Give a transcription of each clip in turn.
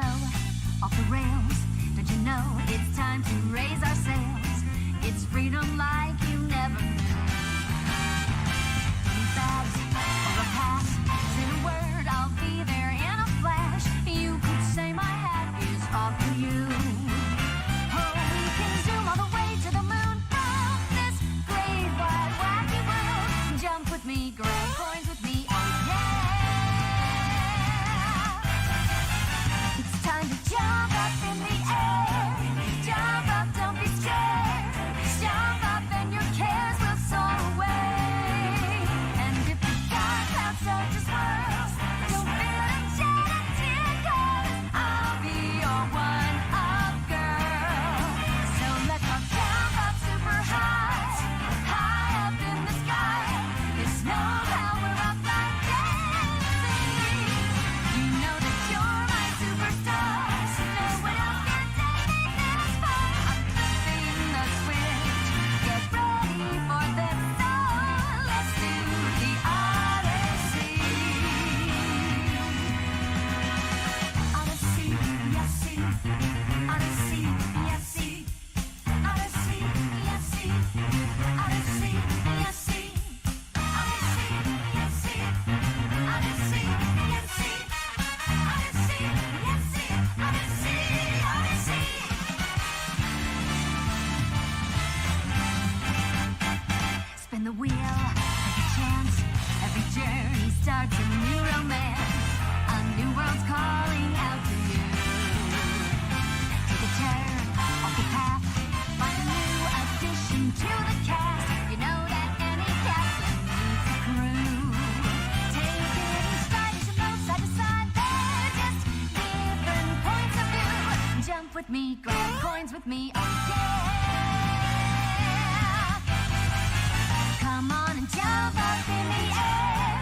go off the rails. Don't you know it's time to raise our sails? It's freedom like you never knew. Bags or a pass, say a word, I'll be there in a flash. You could say my hat is off to you. Oh, we can zoom all the way to the moon from this great wide wacky world. Jump with me, grab coins with me, oh yeah. It's time to jump up in the air. Jump up, don't be scared. Jump up and your cares will soar away. And if the dark clouds start to swirl, don't fear and shed a tear, 'cause I'll be your one-up girl. So let's all jump up super high, high up in the sky. It's no how we're up like dancing. You know that you're my superstar, so no one else can take me this far. I'm flipping the switch, get ready for this song. Let's do the Odyssey. Odyssey, yes, see. Odyssey, yes, see. Odyssey, yes, see. Odyssey, yes, see. Odyssey, yes, see. Odyssey, yes, see. Odyssey, yes, see. Odyssey, Odyssey. Spin the wheel, take a chance. Every journey starts a new romance. A new world's calling out to you. Take a turn off the path. Find a new addition to the cast. You know that any captain needs a crew. Take it in stride as you move side to side. They're just different points of view. Jump with me, grab coins with me, oh yeah. Come on and jump up in the air.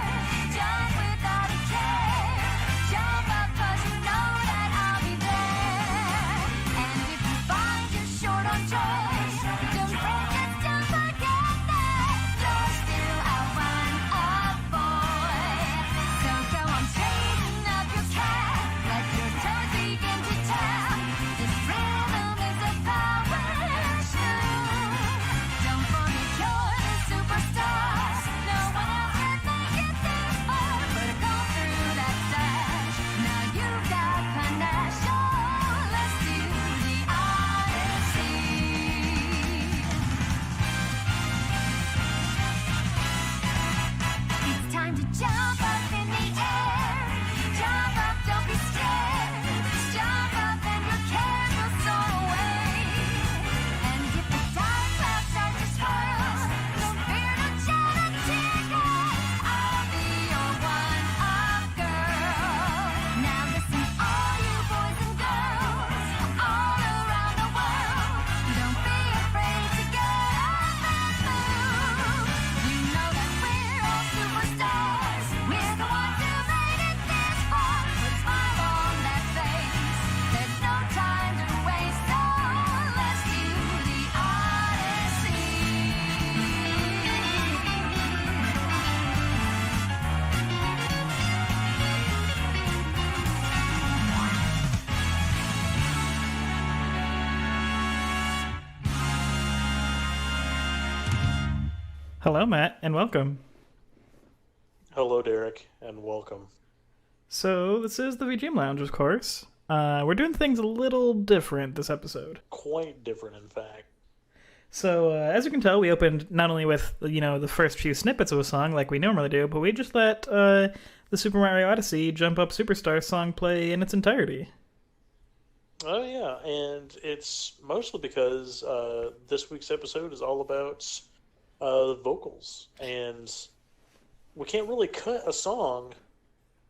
Jump without a care. Jump up 'cause you know that I'll be there. And if you find you're short on choice, don't break, just jump again there. You're still a one-up boy. So go on, straighten up your cap. Let your toes begin to tap. This rhythm is a power shoe. Don't forget you're the superstars. No one else can make it this far. But go through that dash. Now you've got panache. Oh, let's do the Odyssey. It's time to jump up in the air. Jump up, don't be scared. Jump up and your cares will soar away. And if the dark clouds start to swirl, don't fear, don't shed a tear, 'cause I'll be your one-up girl. Now listen, all you boys and girls all around the world, don't be afraid to get up and move. You know that we're all superstars. We're the ones who made it this far. Put a smile on that face. There's no time to waste. So let's do the Odyssey. Hello, Matt, and welcome. Hello, Derek, and welcome. So, this is the VGM Lounge, of course. We're doing things a little different this episode. Quite different, in fact. So, as you can tell, we opened not only with, the first few snippets of a song like we normally do, but we just let the Super Mario Odyssey Jump Up Superstar song play in its entirety. Oh, yeah, and it's mostly because this week's episode is all about vocals, and we can't really cut a song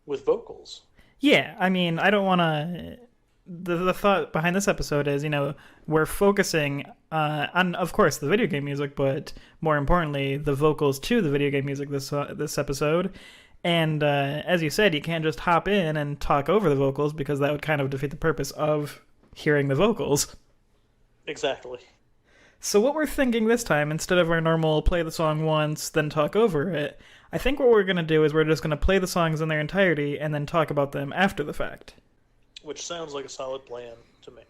with vocals. Yeah, I mean, I don't want to... The thought behind this episode is, we're focusing on, of course, the video game music, but more importantly, the vocals to the video game music this episode. And as you said, you can't just hop in and talk over the vocals because that would kind of defeat the purpose of hearing the vocals. Exactly. So what we're thinking this time, instead of our normal play the song once, then talk over it, I think what we're going to do is we're just going to play the songs in their entirety and then talk about them after the fact. which sounds like a solid plan to me.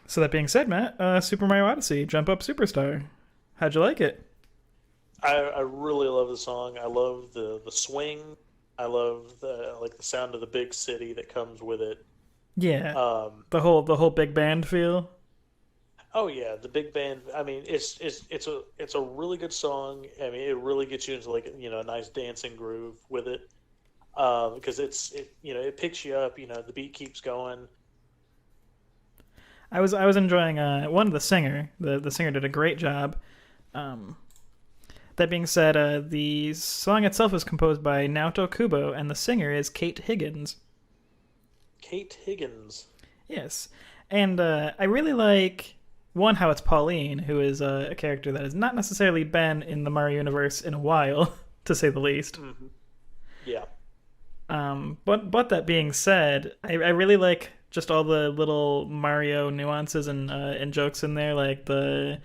So that being said, Matt, Super Mario Odyssey, Jump Up Superstar. How'd you like it? I really love the song. I love the swing. I love the sound of the big city that comes with it. Yeah, Um, the whole big band feel. oh yeah, the big band. I mean, it's a really good song. I mean, it really gets you into a nice dancing groove with it. Because it picks you up. The beat keeps going. I was enjoying the singer. The singer did a great job. Um, that being said, the song itself is composed by Naoto Kubo, and the singer is Kate Higgins. Kate Higgins. Yes, and I really like one how it's Pauline, who is a character that has not necessarily been in the Mario universe in a while, to say the least. Hmm. Yeah. But that being said, I really like just all the little Mario nuances and jokes in there, like the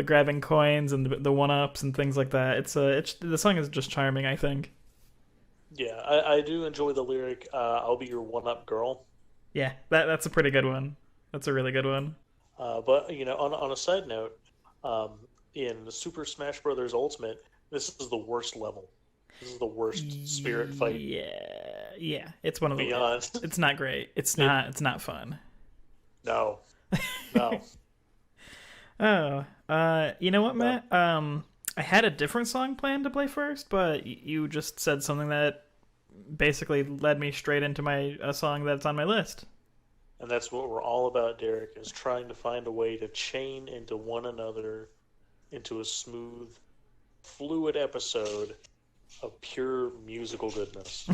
grabbing coins and the one ups and things like that. It's the song is just charming, I think. Yeah, I do enjoy the lyric, I'll be your one-up girl. Yeah, that's a pretty good one. That's a really good one. But, on a side note, in Super Smash Bros. Ultimate, this is the worst level. This is the worst spirit fight Yeah, it's one of the. beyond. It's not great. It's not fun. No. No. Oh, you know what, No. Matt? I had a different song planned to play first, but you just said something that basically led me straight into a song that's on my list. And that's what we're all about, Derek, is trying to find a way to chain into one another into a smooth, fluid episode of pure musical goodness.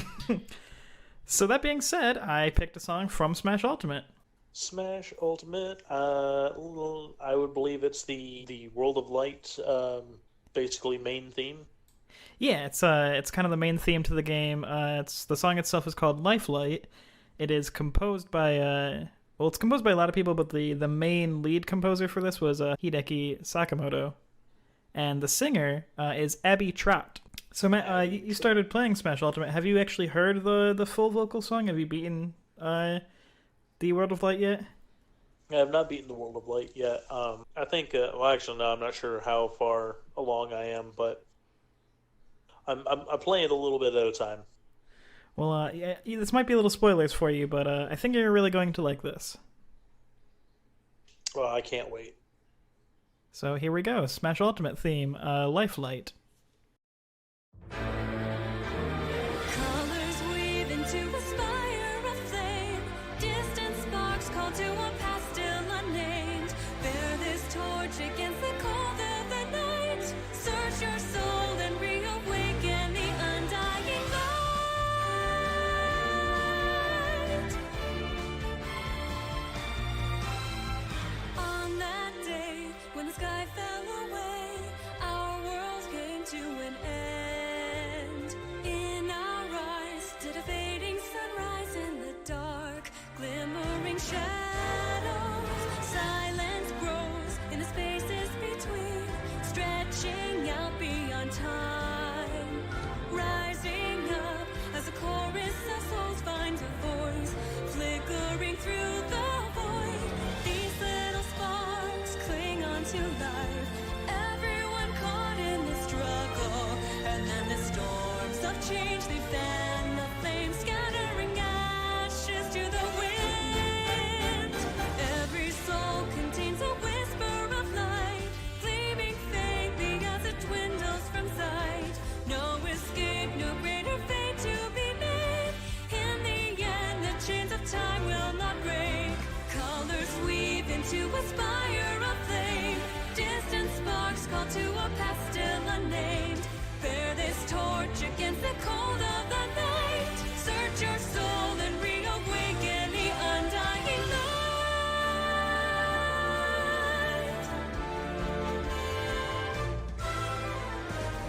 So that being said, I picked a song from Smash Ultimate. Smash Ultimate, I would believe it's the World of Light, basically main theme. Yeah, it's kind of the main theme to the game. It's the song itself is called Lifelight. It is composed by it's composed by a lot of people, but the main lead composer for this was Hideki Sakamoto, and the singer is Abby Trott. So Matt, you started playing Smash Ultimate. Have you actually heard the full vocal song? Have you beaten the World of Light yet? I have not beaten the World of Light yet. I think, well, actually, no, I'm not sure how far along I am, but I'm playing it a little bit at a time. Well, yeah, this might be a little spoilers for you, but I think you're really going to like this. Well, I can't wait. So here we go. Smash Ultimate theme, Lifelight. Colors weave into a spire of flame. Distant sparks call to a past still unnamed. Bear this torch against the cold of the night. Search your soul and reawaken the undying light. On that day when the sky fell away, our world came to an end. In our eyes did a fading sunrise in the dark, glimmering shadows. Silence grows in the spaces between, stretching out beyond time. Rising up as a chorus of souls finds a voice, flickering through the void. These little sparks cling on to life. Everyone caught in this struggle, and then the storms of change they fan the flames, scattering ashes to the wind. Every soul contains a whisper of light, gleaming faintly as it dwindles from sight. No escape, no greater fate to be made. In the end, the chains of time will not break. Colors weave into a spire of flame. Distant sparks call to a past still unnamed. Bear this torch against the cold of the night. Search your soul and reawaken the undying light.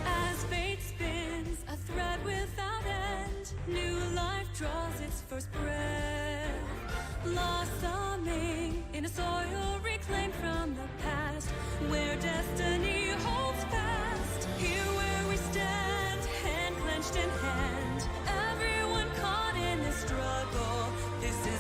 As fate spins a thread without end, new life draws its first breath, blossoming in a soil reclaimed from the past, where destiny holds fast. Here where we stand, hand clenched in hand, everyone caught in this struggle. This is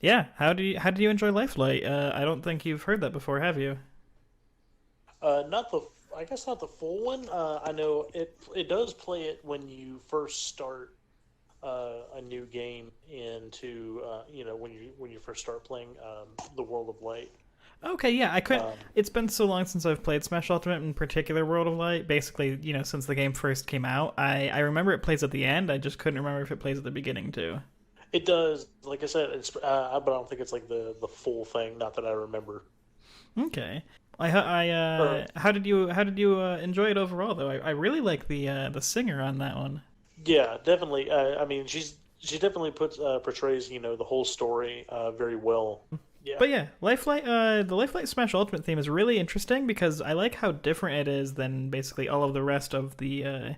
Yeah, how did you enjoy Lifelight? I don't think you've heard that before, have you? Not the, I guess not the full one. I know it does play it when you first start a new game into when you first start playing the World of Light. Okay, yeah, I couldn't. Um, It's been so long since I've played Smash Ultimate, in particular World of Light. Basically, since the game first came out, I remember it plays at the end. I just couldn't remember if it plays at the beginning too. it does, like I said, but I don't think it's like the full thing. Not that I remember. Okay. How did you enjoy it overall though? I really like the singer on that one. Yeah, definitely. I mean, she definitely portrays the whole story very well. Yeah. But yeah, Lifelight, the Lifelight Smash Ultimate theme is really interesting because I like how different it is than basically all of the rest of the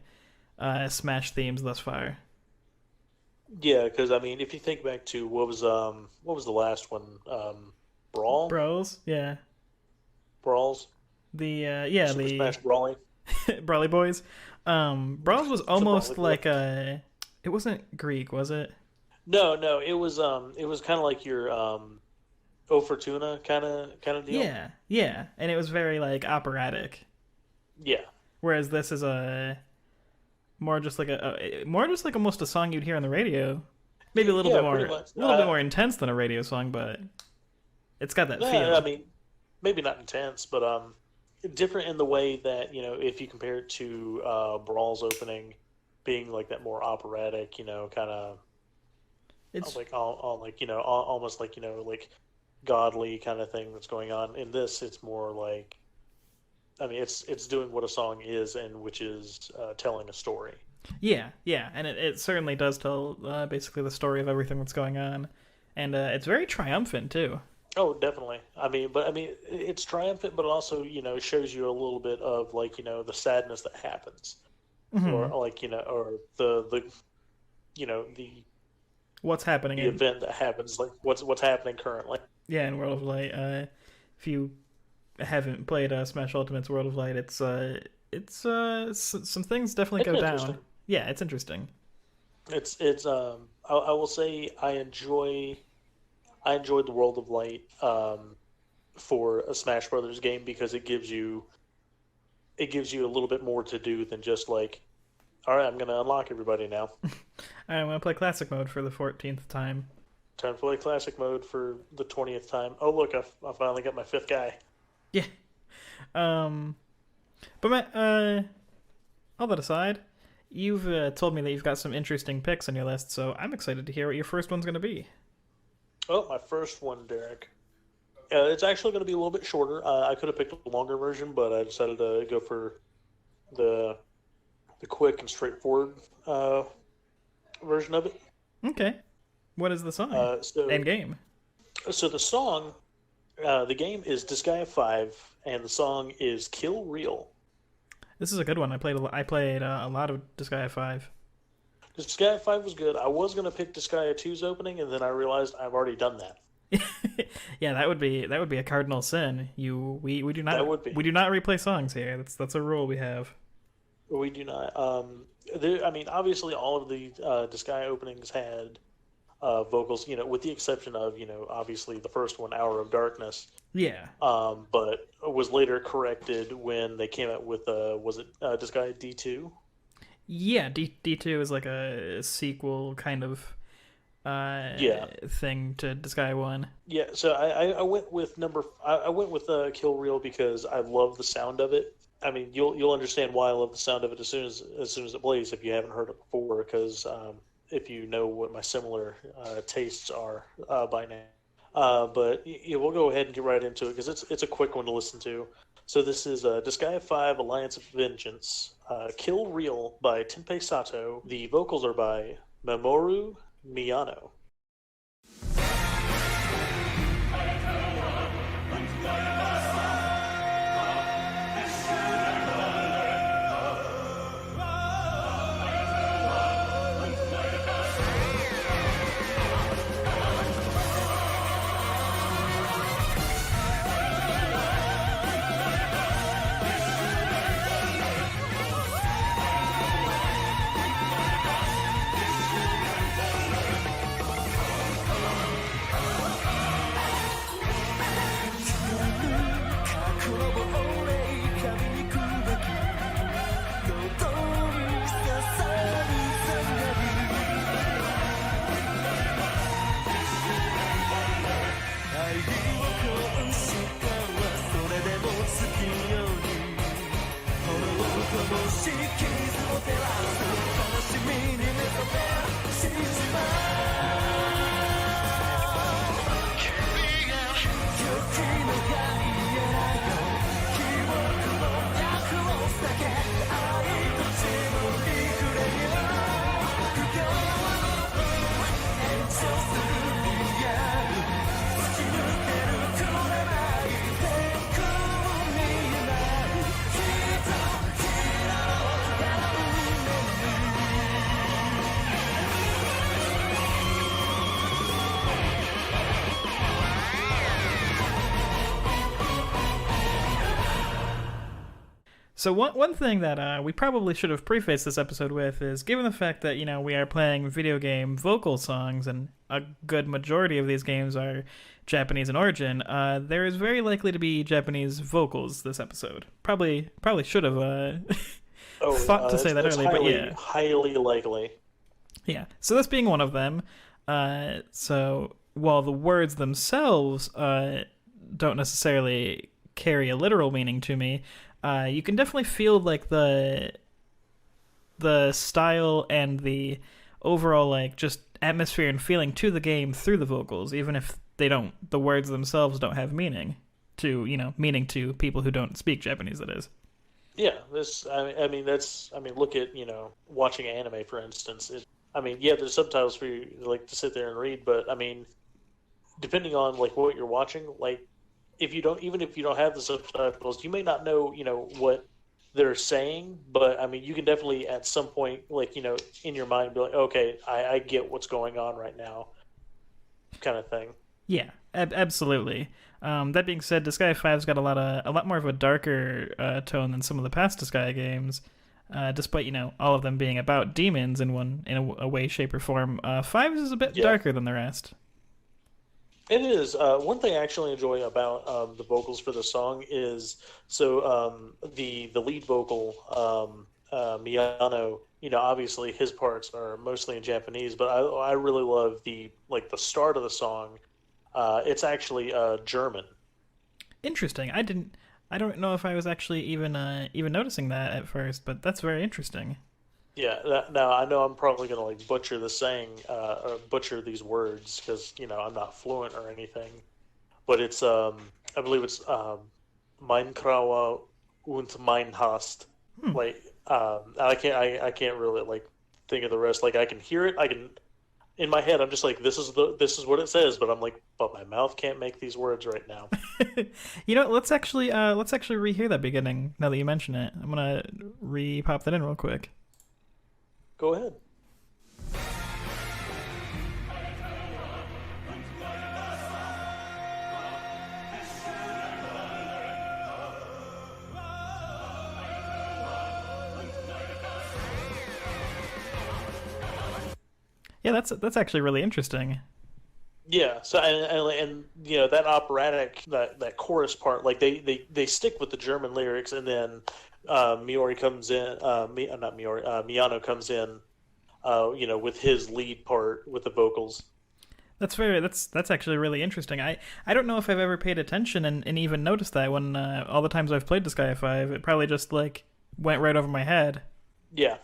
Smash themes thus far. Yeah, because I mean, if you think back to what was the last one? Bros, yeah, Brawls, yeah, Super the Smash Brawling, Brawly Boys. Brawls was the almost Brawly like Boy. it wasn't Greek, was it? No, it was kind of like your O Fortuna kind of deal. Yeah, and it was very like operatic. Yeah, Whereas this is a more just like more just like almost a song you'd hear on the radio. Maybe a little yeah, bit more, pretty much. a little bit more intense than a radio song, but it's got that I feel. mean, maybe not intense, but different in the way that if you compare it to Brawl's opening, being like that more operatic, kind of It's like all like almost like like godly kind of thing that's going on. In this, it's more like, I mean, it's doing what a song is, and which is telling a story. yeah, and it certainly does tell basically the story of everything that's going on, and it's very triumphant too. Oh, definitely. I mean, it's triumphant, but it also shows you a little bit of like the sadness that happens, or Hmm. like or the the What's happening the in event that happens, like what's happening currently. yeah in World of Light? If you haven't played Smash Ultimate's World of Light, some things definitely It's go interesting. down. Yeah, it's interesting. I will say I enjoyed the World of Light for a Smash Brothers game because it gives you a little bit more to do than just like, all right, I'm going to unlock everybody now. I'm gonna play Classic Mode for the 14th time. Time to play Classic Mode for the 20th time. Oh look, I finally got my fifth guy. Yeah. Um, but all that aside, you've told me that you've got some interesting picks on your list, so I'm excited to hear what your first one's gonna be. Oh, my first one, Derek. It's actually going to be a little bit shorter. I could have picked a longer version, but I decided to go for the quick and straightforward version of it. Okay. What is the song Uh, so, and game? so the song, the game is Disgaea 5, and the song is Kill Real. This is a good one. I played a lot of Disgaea 5. Disgaea 5 was good. I was going to pick Disgaea 2's opening, and then I realized I've already done that. Yeah, that would be a cardinal sin. We do not That would be. we do not replay songs here. That's a rule we have. We do not. I mean, obviously, all of the Disgaea openings had vocals, with the exception of, obviously the first one, Hour of Darkness. Yeah. But was later corrected when they came out with, was it Disgaea D2? Yeah, D2 is like a sequel kind of Yeah. thing to Disgaea 1. Yeah, so I went with I went with Kill Real because I love the sound of it. I mean, you'll understand why I love the sound of it as soon as it plays if you haven't heard it before, because if you know what my similar tastes are by now. But yeah, we'll go ahead and get right into it because it's a quick one to listen to. So this is Disgaea 5 Alliance of Vengeance, Kill Real by Tenpei Sato. The vocals are by Mamoru Miyano. So one thing that we probably should have prefaced this episode with is, given the fact that we are playing video game vocal songs, and a good majority of these games are Japanese in origin, there is very likely to be Japanese vocals this episode. Probably should have thought to say that earlier, but yeah, highly likely. Yeah. So this being one of them, so while the words themselves don't necessarily carry a literal meaning to me, you can definitely feel like the style and the overall like just atmosphere and feeling to the game through the vocals, even if the words themselves don't have meaning to people who don't speak Japanese, that is. Yeah, look at, watching anime, for instance. There's subtitles for you like to sit there and read, but depending on like what you're watching, like if you don't have the subtitles, you may not know, what they're saying, but you can definitely at some point, like, in your mind be like, okay, I get what's going on right now, kind of thing. Yeah, absolutely. That being said, Disgaea 5's got a lot more of a darker tone than some of the past Disgaea games. Despite all of them being about demons in a way, shape, or form, 5 is a bit darker than the rest. It is. One thing I actually enjoy about the vocals for the song is the lead vocal, Miyano. Obviously his parts are mostly in Japanese, but I really love the start of the song. It's actually German. Interesting. I don't know if I was actually even noticing that at first, but that's very interesting. Yeah. Now I know I'm probably gonna butcher the saying or butcher these words because I'm not fluent or anything, but it's I believe it's Mein Krawa und mein Hast. I can't really think of the rest. I can hear it. I can. In my head, I'm just like, this is what it says, but I'm like, but my mouth can't make these words right now. Let's actually rehear that beginning now that you mention it. I'm gonna re-pop that in real quick. Go ahead. Yeah, that's actually really interesting. Yeah, so and that operatic that chorus part, they stick with the German lyrics, and then Miori comes in, not Miori, Miyano comes in, with his lead part with the vocals. That's actually really interesting. I don't know if I've ever paid attention and even noticed that when all the times I've played Disgaea 5, it probably just went right over my head. Yeah.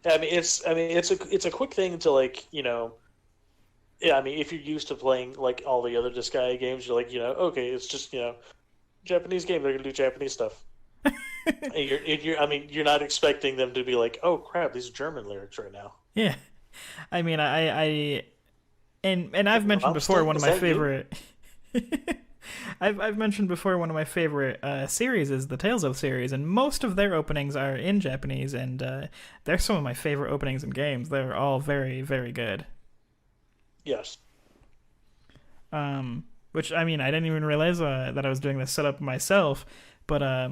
It's a quick thing to if you're used to playing all the other Disgaea games, you're okay, it's just Japanese game, they're gonna do Japanese stuff. You're not expecting them to be like, oh crap, these are German lyrics right now. Yeah, I've mentioned before one of my favorite. I've mentioned before one of my favorite series is the Tales of series, and most of their openings are in Japanese, and they're some of my favorite openings in games. They're all very, very good. Yes. Which, I didn't even realize that I was doing this setup myself, but I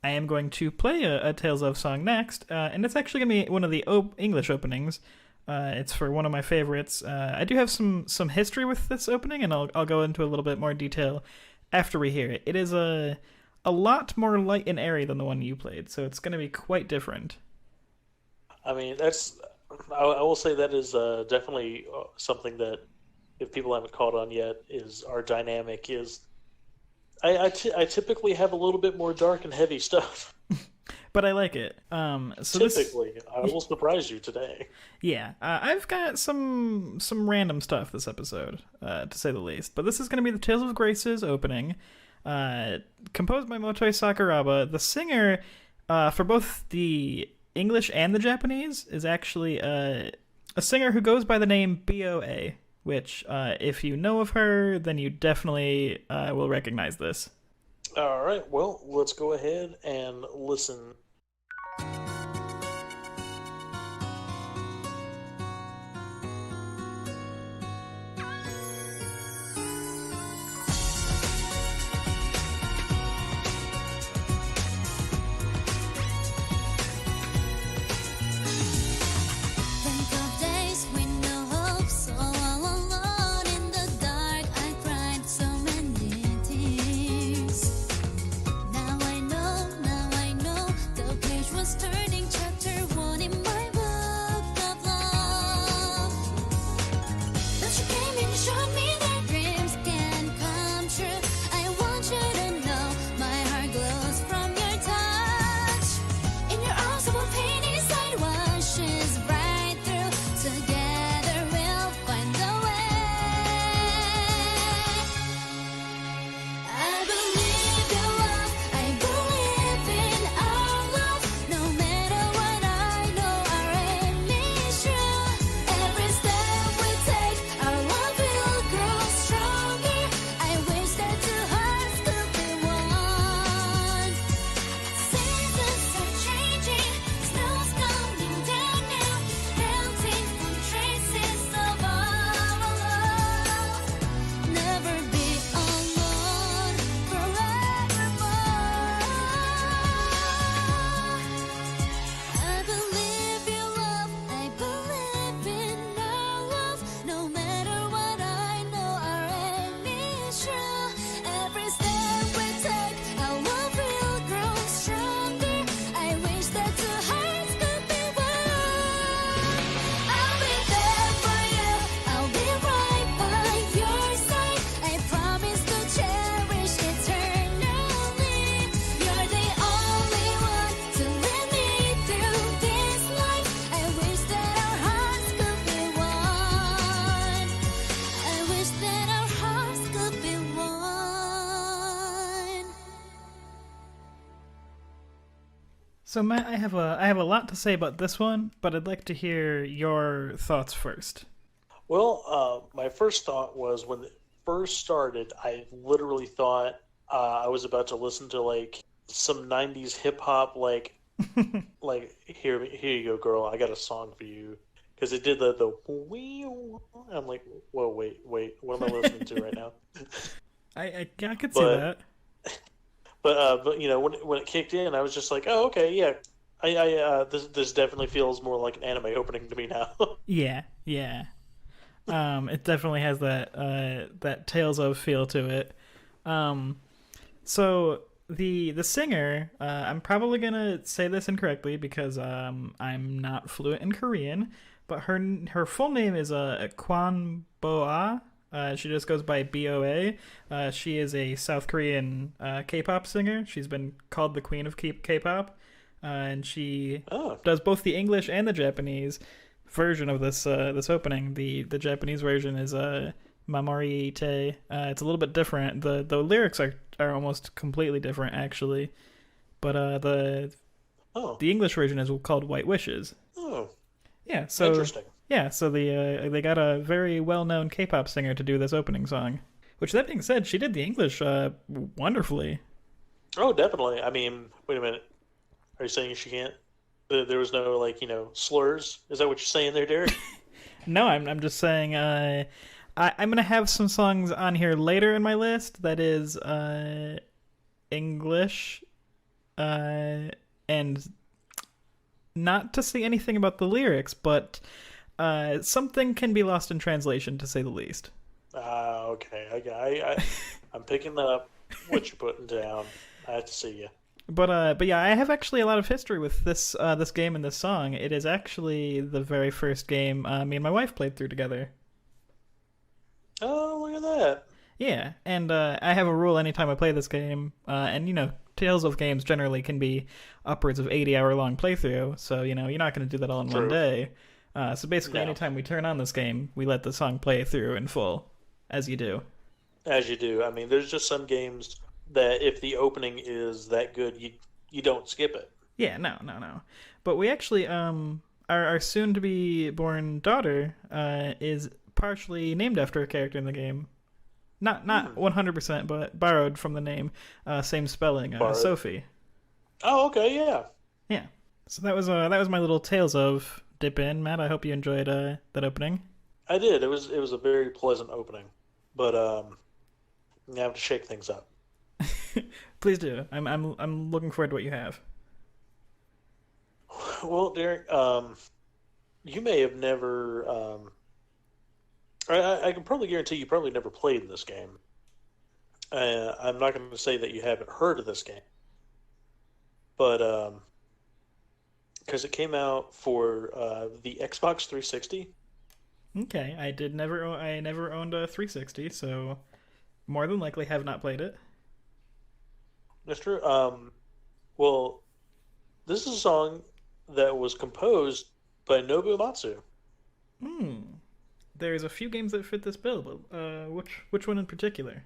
am going to play a Tales of song next, and it's actually going to be one of the English openings. It's for one of my favorites. I do have some history with this opening, and I'll go into a little bit more detail after we hear it. It is a lot more light and airy than the one you played, so it's going to be quite different. I will say that is definitely something that, if people haven't caught on yet, is our dynamic is I typically have a little bit more dark and heavy stuff. But I like it. Typically, I will surprise you today. Yeah, I've got some random stuff this episode, to say the least. But this is going to be the Tales of Graces opening, composed by Motoi Sakuraba. The singer, for both the English and the Japanese, is actually a singer who goes by the name BOA, which, if you know of her, then you definitely will recognize this. All right, well, let's go ahead and listen. So Matt, I have a lot to say about this one, but I'd like to hear your thoughts first. Well, my first thought was when it first started, I literally thought I was about to listen to like some '90s hip hop, like here you go, girl, I got a song for you, because it did the wee. I'm like, whoa, wait, what am I listening to right now? I could see But that. but you know when it kicked in, I was just like, oh, okay, yeah. This definitely feels more like an anime opening to me now. Yeah, yeah. It definitely has that Tales of feel to it. So the singer, I'm probably gonna say this incorrectly because I'm not fluent in Korean, but her full name is Kwan Boa. She just goes by BOA. She is a South Korean K-pop singer. She's been called the Queen of K-pop, and she Oh, does both the English and the Japanese version of this opening. The Japanese version is Mamori Ite. It's a little bit different. The lyrics are almost completely different actually, but oh, the English version is called White Wishes. oh, Yeah, so interesting. yeah, so they got a very well-known K-pop singer to do this opening song. Which, that being said, she did the English wonderfully. Oh, definitely. I mean, wait a minute. Are you saying she can't? There was no like slurs. Is that what you're saying there, Derek? No, I'm just saying. I'm gonna have some songs on here later in my list that is English, and not to say anything about the lyrics, but something can be lost in translation, to say the least. Okay. I'm picking up what you're putting down. I have to see you. But yeah, I have actually a lot of history with this game and this song. It is actually the very first game me and my wife played through together. Oh, look at that. Yeah, and I have a rule anytime I play this game, and Tales of games generally can be upwards of 80-hour long playthrough, so you're not going to do that all in one True. day. So basically, No. anytime we turn on this game, we let the song play through in full, as you do. As you do. I mean, there's just some games that if the opening is that good, you don't skip it. Yeah, no. But we actually, our soon-to-be born daughter is partially named after a character in the game. Not 100%, but borrowed from the name, same spelling, Borrowed. Sophie. Oh, okay, yeah. Yeah. So that was my little Tales of dip in, Matt. I hope you enjoyed that opening. I did. It was a very pleasant opening, but you have to shake things up. Please do. I'm looking forward to what you have. Well, Derek, you may have never. I can probably guarantee you probably never played this game. I'm not going to say that you haven't heard of this game, but because it came out for the Xbox 360. Okay, I never owned a 360, so more than likely have not played it. That's true. Well, this is a song that was composed by Nobuo Matsu. Hmm. There's a few games that fit this bill, but which one in particular?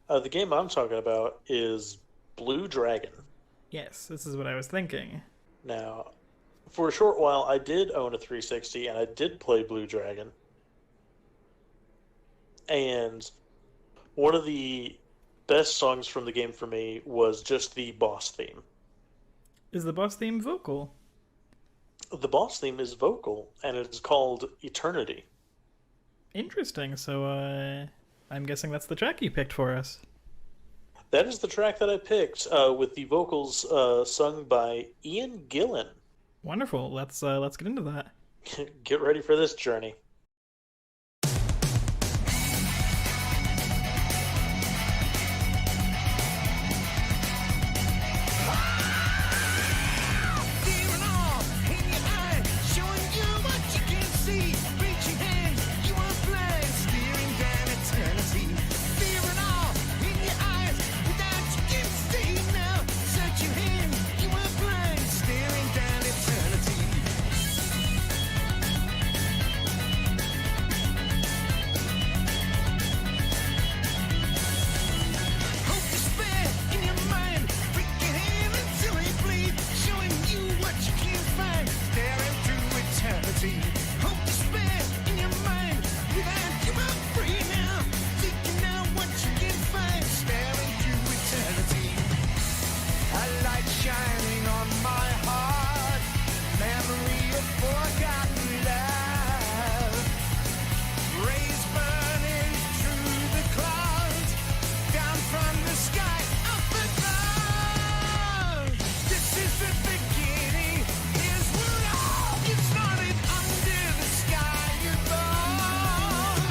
The game I'm talking about is Blue Dragon. Yes, this is what I was thinking. Now, for a short while, I did own a 360 and I did play Blue Dragon. And one of the best songs from the game for me was just the boss theme. Is the boss theme vocal? The boss theme is vocal and it's called Eternity. Interesting. So I'm guessing that's the track you picked for us. That is the track that I picked with the vocals sung by Ian Gillan. Wonderful. Let's get into that. Get ready for this journey. eternity. Hope despair in your mind. Without you, I'm free now. Seeking out what you can find. Staring through eternity. A light shining on my heart. Memory of forgotten love. Rays burning through the clouds. Down from the sky up above. This is the beginning. Here's where it all gets started. Under the sky above.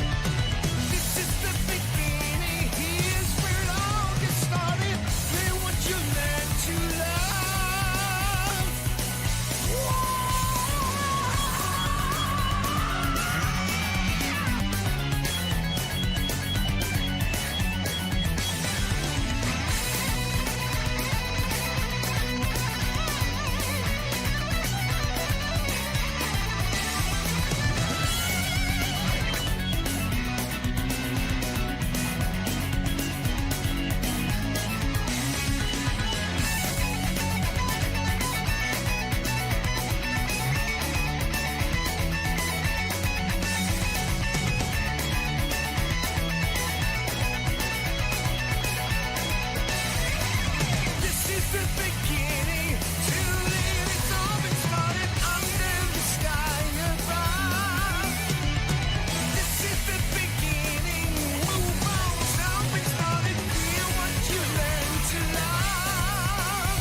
This is the beginning. Here's where it all gets started. Learn what you learn to love. Whoa. This is the beginning. To live, it's all been started under the sky above. This is the beginning. Move on, it's all been started. Feel what you learn to love.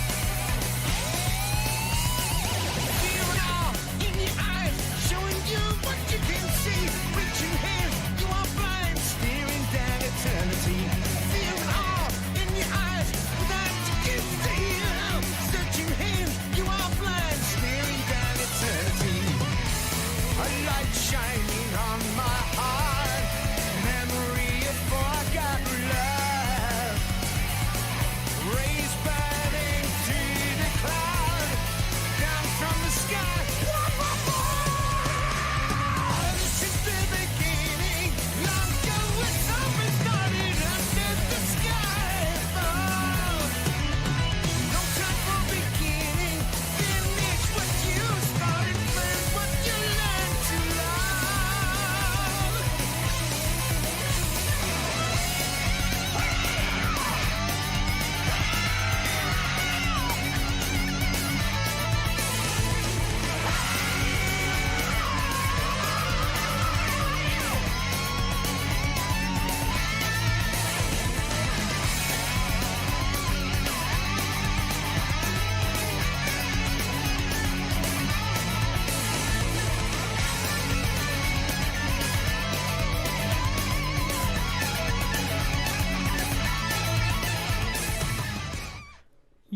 Feel it all in your eyes, showing you what you can see. Reaching hands, you are blind, staring down eternity. Feel it all in your eyes, without you can see it. Searching hands, you are blind, staring down eternity. A light shining on my heart, memory of forgotten love. Rays burning through the cloud, down from the sky. This is the beginning. Long ago, it's all been started under the sky above. No time for beginning. Finish what you started. Learn what you learned to love.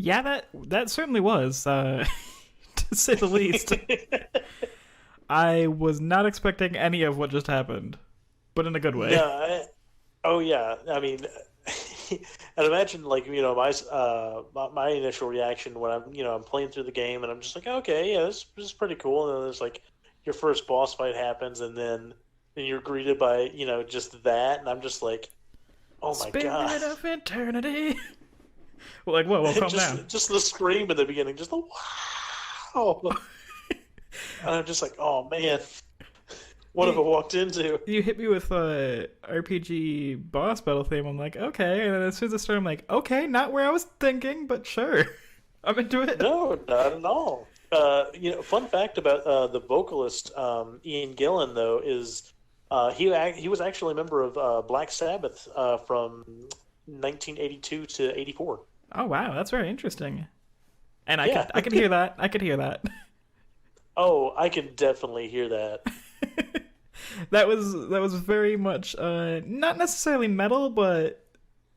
Yeah, that certainly was, to say the least. I was not expecting any of what just happened, but in a good way. Yeah. Oh yeah. I mean, and imagine like my initial reaction when I'm playing through the game and I'm just like, okay, yeah, this is pretty cool. And then there's like your first boss fight happens, and then you're greeted by just that, and I'm just like, oh my Spirit god. of eternity. Well, like, whoa, calm down. Just the scream at the beginning, just the wow. And I'm just like, oh man, what have I walked into? You hit me with RPG boss battle theme. I'm like, okay. And then as soon as I start, I'm like, okay, not where I was thinking, but sure. I'm into it. No, not at all. Fun fact about the vocalist Ian Gillan though is he was actually a member of Black Sabbath from 1982 to 84. Oh wow, that's very interesting. And Yeah. I could hear that. I could hear that. Oh, I can definitely hear that. That was very much not necessarily metal, but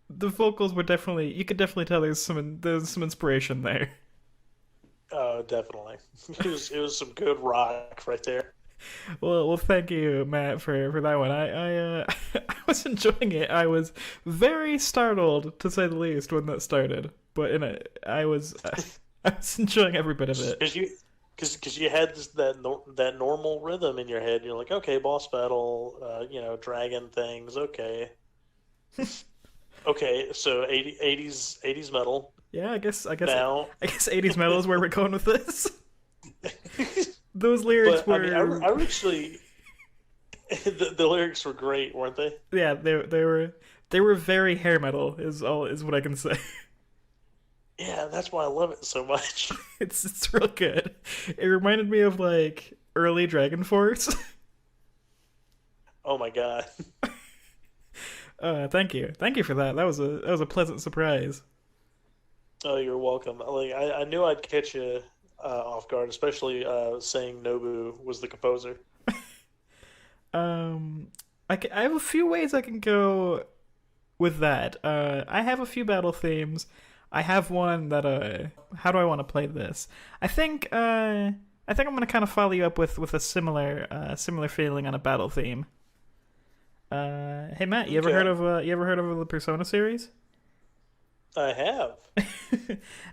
the vocals were definitely, you could definitely tell there's some inspiration there. Oh, definitely. It was some good rock right there. Well, thank you, Matt, for that one. I I was enjoying it. I was very startled, to say the least, when that started. But I was enjoying every bit of it. Because you had that normal rhythm in your head. You're like, okay, boss battle, dragon things. Okay, okay. So 80s metal. Yeah, I guess Now. I guess 80s metal is where we're going with this. those lyrics But were. I mean, I actually the lyrics were great, weren't they? Yeah, they were very hair metal. Is what I can say. Yeah, that's why I love it so much. It's real good. It reminded me of like early Dragon Force. Oh my god. Thank you for that. That was a pleasant surprise. Oh, you're welcome. Like I knew I'd catch you off guard, especially saying Nobu was the composer. I have a few ways I can go with that. I have a few battle themes. I have one that how do I want to play this? I think I'm gonna kind of follow you up with a similar feeling on a battle theme. Hey Matt, you ever Okay. heard of the Persona series? I have.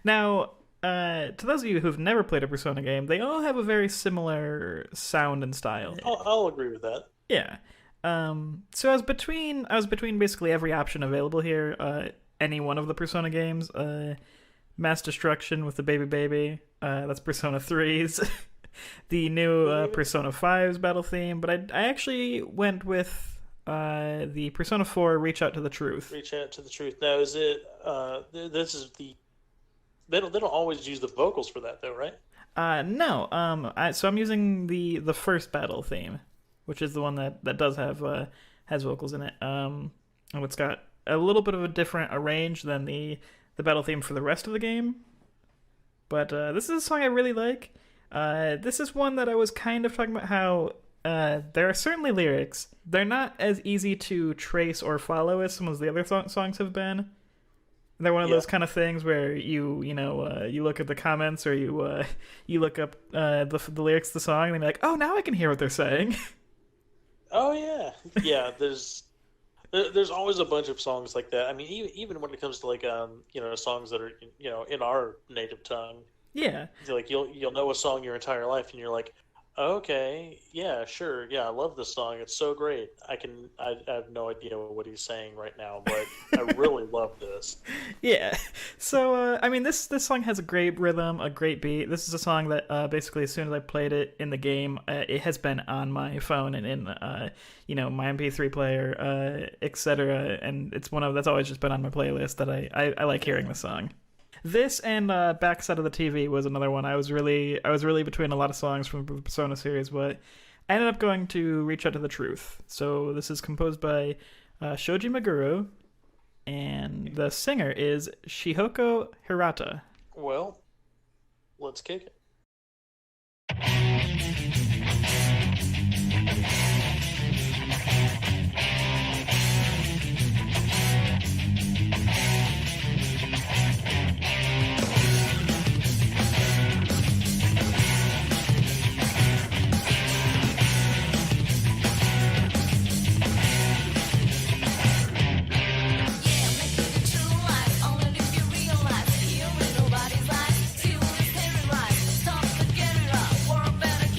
Now, to those of you who've never played a Persona game, they all have a very similar sound and style. I'll agree with that. Yeah. So I was between basically every option available here. Any one of the Persona games. Mass Destruction with the baby. That's Persona 3's. The new Persona 5's battle theme. But I actually went with the Persona 4 Reach Out to the Truth. Reach out to the truth. Now, is it? This is the. They don't always use the vocals for that though, right? No. So I'm using the first battle theme, which is the one that does have has vocals in it. And it's got a little bit of a different arrange than the battle theme for the rest of the game. But this is a song I really like. This is one that I was kind of talking about how there are certainly lyrics. They're not as easy to trace or follow as some of the other songs have been. They're one of those kind of things where you look at the comments or you look up the lyrics of the song and then you're like, oh, now I can hear what they're saying. Oh yeah, yeah. There's always a bunch of songs like that. I mean, even when it comes to like songs that are in our native tongue. Yeah. Like you'll know a song your entire life, and you're like, okay, yeah, sure, yeah, I love this song. It's so great. I have no idea what he's saying right now, but I really love this. Yeah. So I mean, this song has a great rhythm, a great beat. This is a song that basically as soon as I played it in the game, it has been on my phone and in my MP3 player, etc. And it's that's always just been on my playlist that I like hearing the song. This and Backside of the TV was another one. I was really between a lot of songs from the Persona series, but I ended up going to Reach Out to the Truth. So this is composed by Shoji Meguro, and the singer is Shihoko Hirata. Well, let's kick it. Stop, forget it up, world better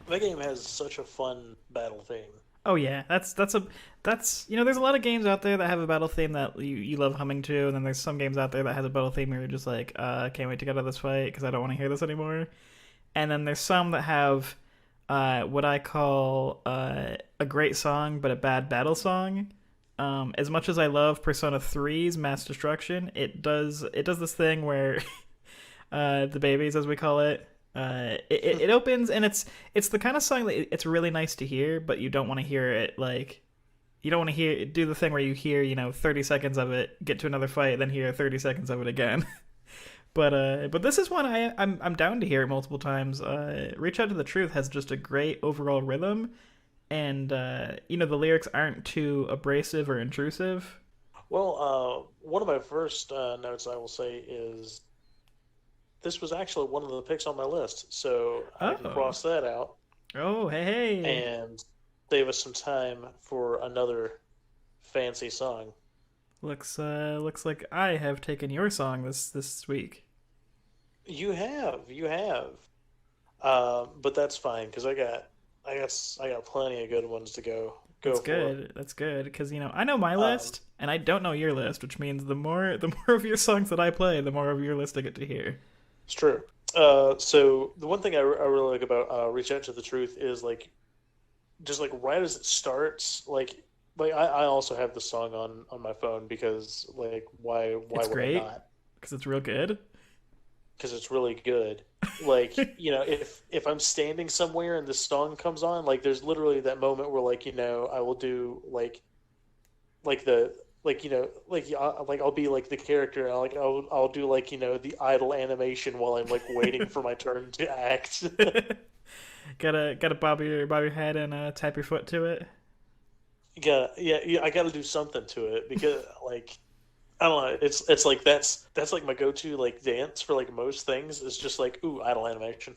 That game has such a fun battle theme. Oh yeah, that's there's a lot of games out there that have a battle theme that you love humming to, and then there's some games out there that has a battle theme where you're just like, can't wait to get out of this fight because I don't want to hear this anymore. And then there's some that have what I call a great song but a bad battle song. As much as I love Persona 3's Mass Destruction, it does this thing where the babies, as we call it, it opens and it's the kind of song that it's really nice to hear, but you don't want to hear it like you don't want to hear do the thing where you hear 30 seconds of it, get to another fight, then hear 30 seconds of it again. But this is one I'm down to hear it multiple times. Reach Out to the Truth has just a great overall rhythm, and the lyrics aren't too abrasive or intrusive. Well, one of my first notes I will say is this was actually one of the picks on my list, so I can Oh. cross that out Oh, hey. and save us some time for another fancy song. Looks like I have taken your song this week. You have, but that's fine because I got plenty of good ones to go That's for. good. That's good because I know my Um, list and I don't know your list, which means the more of your songs that I play, the more of your list I get to hear. It's true. So the one thing I really like about Reach Out to the Truth is like just like right as it starts, I also have the song on my phone because like why It's would great I not? because it's real good. Because it's really good. Like if I'm standing somewhere and this song comes on, like there's literally that moment where I will do like the like I'll be like the character and I'll do the idle animation while I'm like waiting for my turn to act. Gotta bob your head and tap your foot to it. Yeah, I got to do something to it because I don't know. It's like that's like my go-to like dance for like most things. It's just like ooh, idle animation.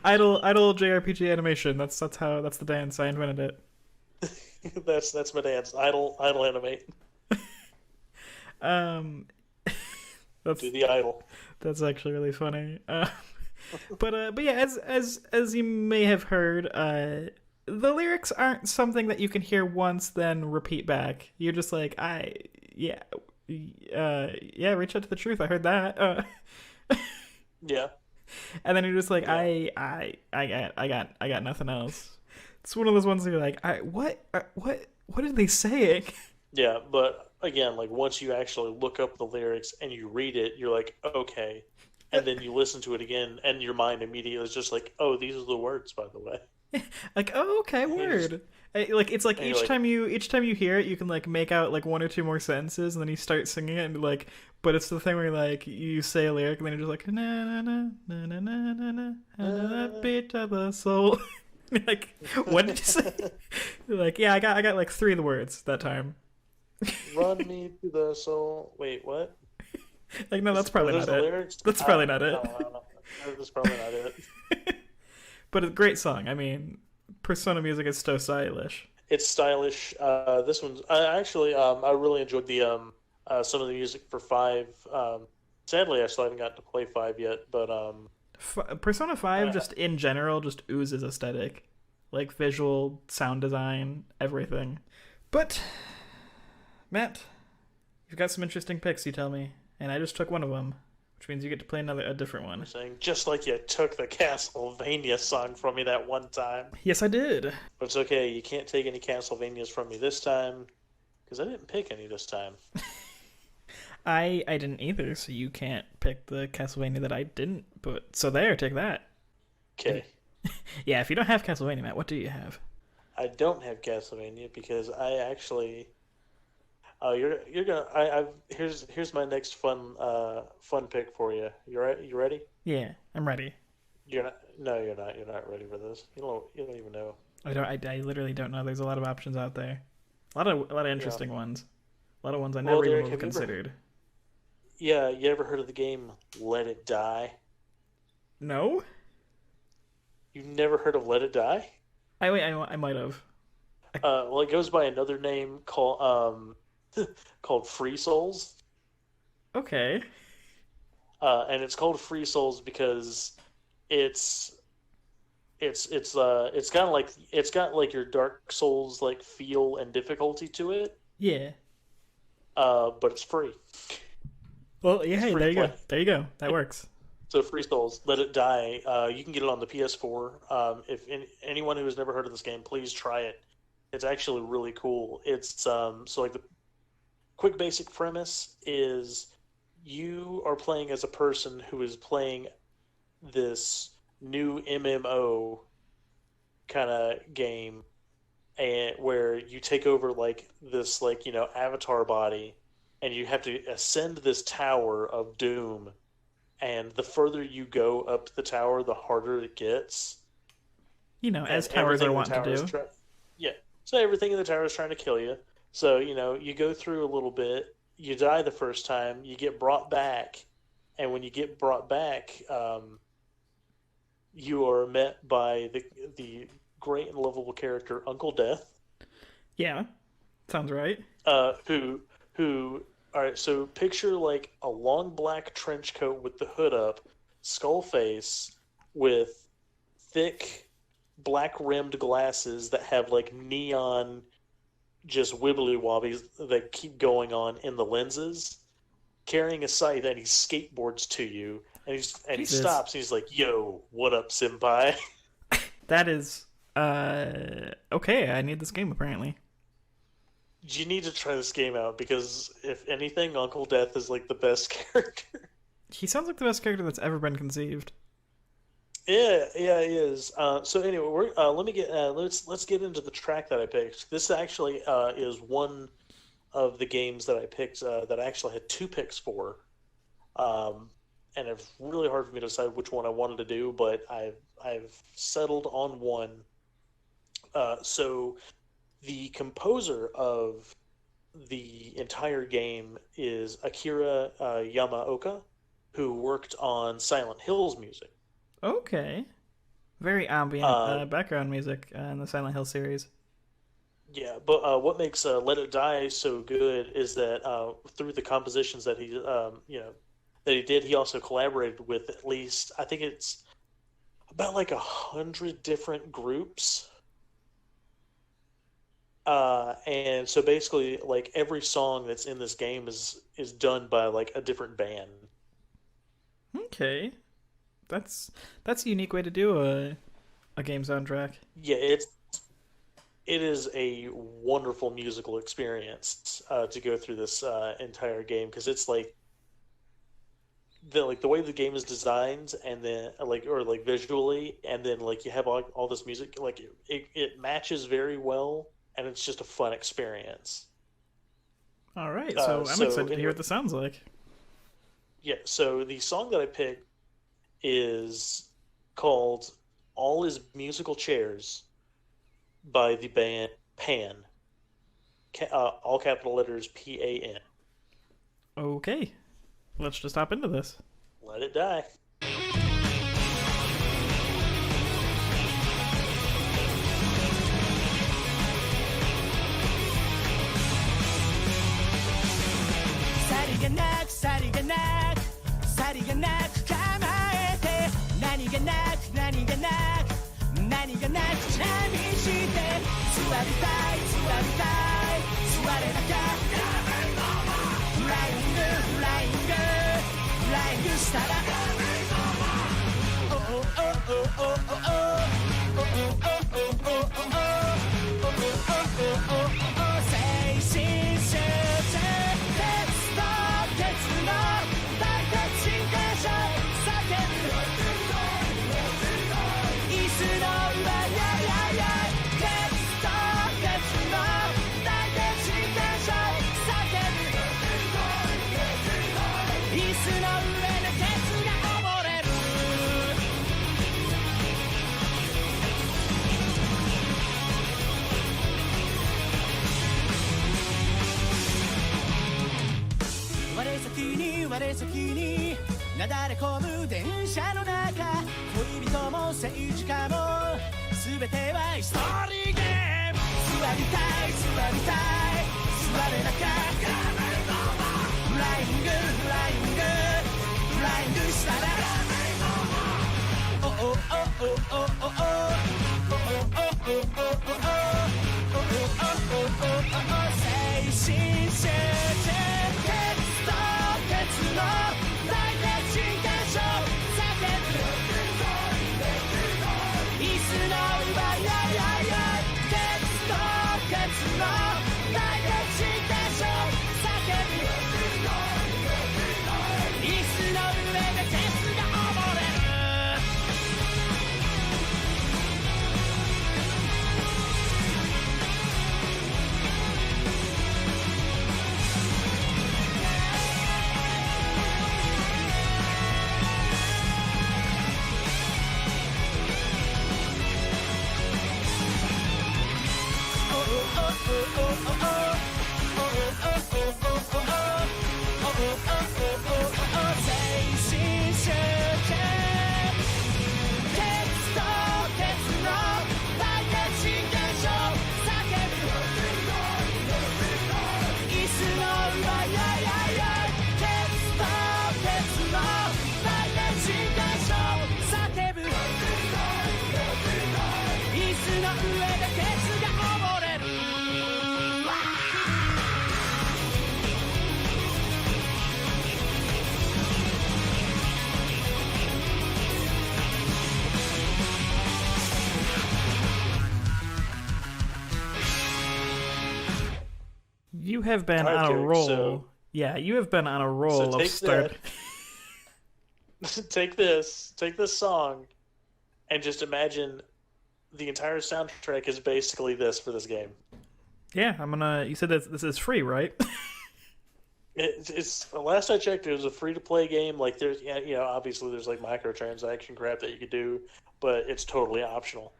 Idle JRPG animation. That's the dance. I invented it. That's my dance. Idle animate. Um, that's Do the idle. that's actually really funny. But yeah, as you may have heard, the lyrics aren't something that you can hear once then repeat back. You're just like, yeah, reach out to the truth. I heard that. Yeah. And then you're just like, Yeah. I got nothing else. It's one of those ones where you're like, what are they saying? Yeah, but again, like once you actually look up the lyrics and you read it, you're like, okay. And then you listen to it again and your mind immediately is just like, oh, these are the words, by the way. Like, oh, okay, And you just- word. Like it's like and you're each time you hear it, you can like make out like one or two more sentences, and then you start singing it, and like, but it's the thing where like you say a lyric, and then you're just like na na na na na na na na na na beat of the soul. Like, what did you say? You're like, yeah, I got like three of the words that time. Run me to the soul. Wait, what? Like, no, that's probably Those not the it. lyrics? That's probably not it. No. That's probably not it. But a great song. I mean, Persona music is so stylish. It's stylish. This one's I really enjoyed the some of the music for 5. Sadly, I still haven't gotten to play 5 yet, but Persona 5 Uh, just in general just oozes aesthetic, like visual, sound design, everything. But Matt, you've got some interesting picks, you tell me, and I just took one of them, which means you get to play a different one. saying just like you took the Castlevania song from me that one time. Yes, I did. But it's okay. You can't take any Castlevanias from me this time because I didn't pick any this time. I didn't either, so you can't pick the Castlevania that I didn't. But so there, take that. Okay. Yeah, if you don't have Castlevania, Matt, what do you have? I don't have Castlevania because I actually. Oh, you're gonna. Here's my next fun pick for you. You ready? Yeah, I'm ready. You're not. No, you're not. You're not ready for this. You don't even know. I literally don't know. There's a lot of options out there. A lot of interesting ones. A lot of ones I Well, never even Derek, would have have you ever- considered. Yeah, you ever heard of the game Let It Die? No? You've never heard of Let It Die? I might have. Well, it goes by another name called called Free Souls, Okay. and it's called Free Souls because it's it's kind of like it's got like your Dark Souls like feel and difficulty to it, Yeah. but it's free. Well, yeah, hey, free there you go. play. There you go. That works. So Free Souls, Let It Die. You can get it on the PS4. If anyone who has never heard of this game, please try it. It's actually really cool. It's so like the quick basic premise is you are playing as a person who is playing this new MMO kind of game, and where you take over like this like avatar body, and you have to ascend this tower of doom, and the further you go up the tower, the harder it gets. As And towers everything are in wont the to tower is do. yeah. So everything in the tower is trying to kill you. So, you go through a little bit, you die the first time, you get brought back, and when you get brought back, you are met by the great and lovable character Uncle Death, Yeah. Sounds right. who all right, so picture like a long black trench coat with the hood up, skull face, with thick black rimmed glasses that have like neon just wibbly wobbies that keep going on in the lenses, carrying a scythe, and he skateboards to you, and he Jesus. stops and he's like, "Yo, what up, senpai?" That is okay. I need this game apparently. You need to try this game out because if anything, Uncle Death is like the best character. He sounds like the best character that's ever been conceived. Yeah, he is. So anyway, let's get into the track that I picked. This actually is one of the games that I picked that I actually had two picks for, and it's really hard for me to decide which one I wanted to do, but I've settled on one. So the composer of the entire game is Akira Yamaoka, who worked on Silent Hill's music. Okay. Very ambient background music in the Silent Hill series. Yeah, but what makes Let It Die so good is that through the compositions that he did, he also collaborated with at least, I think it's about like 100 different groups. And so basically, like every song that's in this game is done by like a different band. Okay. That's a unique way to do a game soundtrack. Yeah, it is a wonderful musical experience to go through this entire game, because it's like the way the game is designed, and then like visually, and then like you have all this music, like it matches very well, and it's just a fun experience. All right, so I'm excited to hear what this sounds like. Yeah, so the song that I picked is called "All Is Musical Chairs" by the band Pan. All capital letters PAN. Okay, let's just hop into this. Let It Die. さりげなくさりげなくさりげなく構えて何気なく何気なく何気なくチャミして座りたい座りたい座れなきゃフライングフライングフライングしたらおおおおおおおおおおおおおおお精神集中鉄の鉄の大鉄新幹線叫ぶ椅子の上ややや鉄と鉄の大鉄新幹線叫ぶ椅子の上で鉄が溺れる我先に我先になだれ込む電車の中恋人も政治家も全ては一人ゲーム座りたい座りたい座れなきゃフライングフライングフライングしたらおおおおおおお You have been on a Okay, roll. so- Yeah, you have been on a roll So of take start. take this song, and just imagine the entire soundtrack is basically this for this game. Yeah, I'm gonna. You said this is free, right? It's last I checked, it was a free to play game. Like there's, obviously there's like microtransaction crap that you could do, but it's totally optional.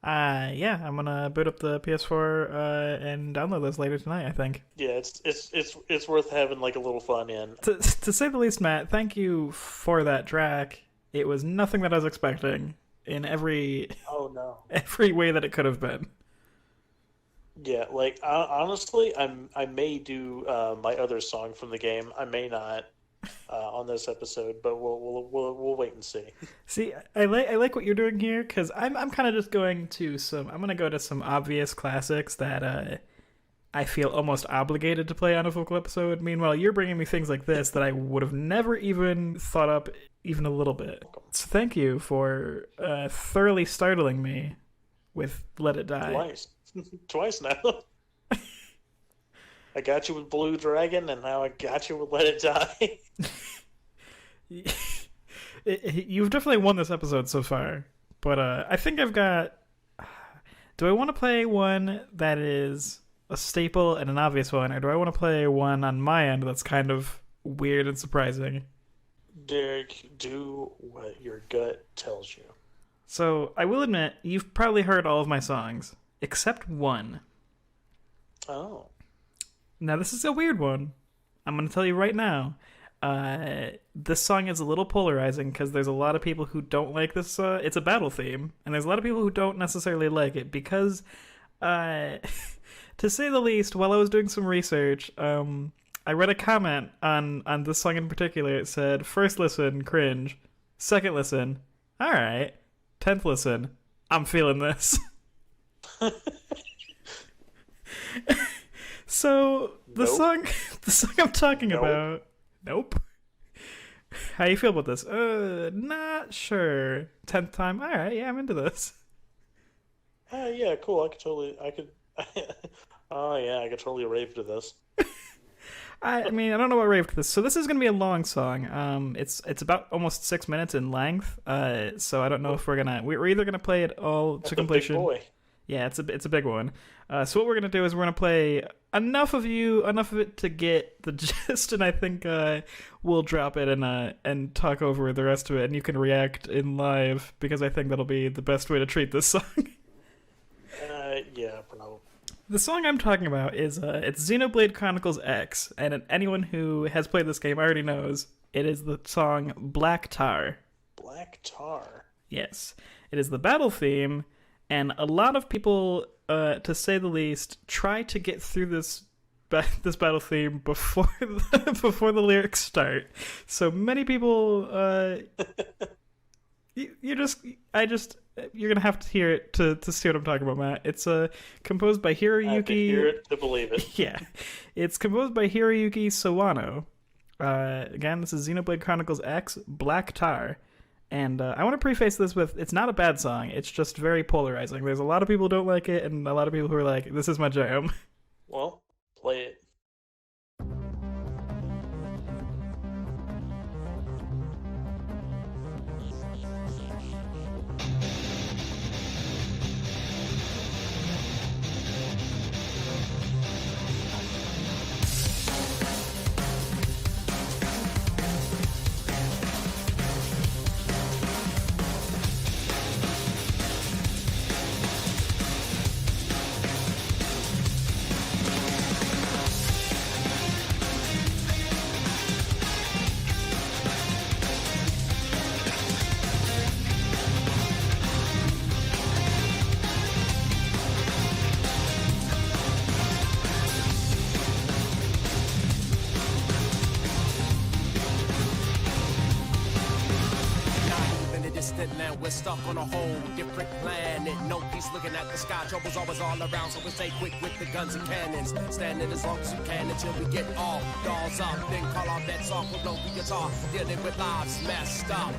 Yeah, I'm gonna boot up the PS4 and download this later tonight, I think. Yeah, it's worth having like a little fun in. To say the least, Matt, thank you for that track. It was nothing that I was expecting in every Oh no. every way that it could have been. Yeah, like honestly, I may do my other song from the game. I may not on this episode, but we'll wait and see. See, I like what you're doing here because I'm kind of just going to I'm gonna go to some obvious classics that I feel almost obligated to play on a vocal episode. Meanwhile, you're bringing me things like this that I would have never even thought up even a little bit. So thank you for thoroughly startling me with "Let It Die." Twice now. I got you with Blue Dragon, and now I got you with Let It Die. You've definitely won this episode so far, but I think I've got. Do I want to play one that is a staple and an obvious one, or do I want to play one on my end that's kind of weird and surprising? Derek, do what your gut tells you. So I will admit, you've probably heard all of my songs except one. Oh. Now this is a weird one. I'm going to tell you right now. This song is a little polarizing because there's a lot of people who don't like this. It's a battle theme, and there's a lot of people who don't necessarily like it because, to say the least, while I was doing some research, I read a comment on this song in particular. It said, first listen, cringe. Second listen, all right. 10th listen, I'm feeling this. So the Nope. song I'm talking Nope. about. Nope. How you feel about this? Not sure. 10th time. All right, yeah, I'm into this. Yeah, cool. I could. Oh yeah, I could totally rave to this. I mean, I don't know what rave to this. So this is gonna be a long song. It's about almost 6 minutes in length. So I don't know if we're either gonna play it all That's to a big completion. boy. Yeah, it's a big one. So what we're gonna do is we're gonna play enough of it to get the gist, and I think we'll drop it and talk over the rest of it, and you can react in live because I think that'll be the best way to treat this song. Yeah, probably. The song I'm talking about is it's Xenoblade Chronicles X, and anyone who has played this game already knows it is the song Black Tar. Black Tar. Yes, it is the battle theme, and a lot of people, to say the least, try to get through this battle theme before before the lyrics start. So many people You're gonna have to hear it to see what I'm talking about, Matt. It's composed by I have to hear Hiroyuki. it to believe it. Yeah, it's composed by Hiroyuki Sawano. Again, this is Xenoblade Chronicles X Black Tar, and I want to preface this with it's not a bad song. It's just very polarizing. There's a lot of people who don't like it, and a lot of people who are like, "This is my jam." Well, play it. Land, we're stuck on a whole different planet. No peace looking at the sky. Trouble's always all around, so we stay quick with the guns and cannons. Standing as long as you can until we get all dolls up. Then call our bets off with no guitar. Dealing with lives messed up.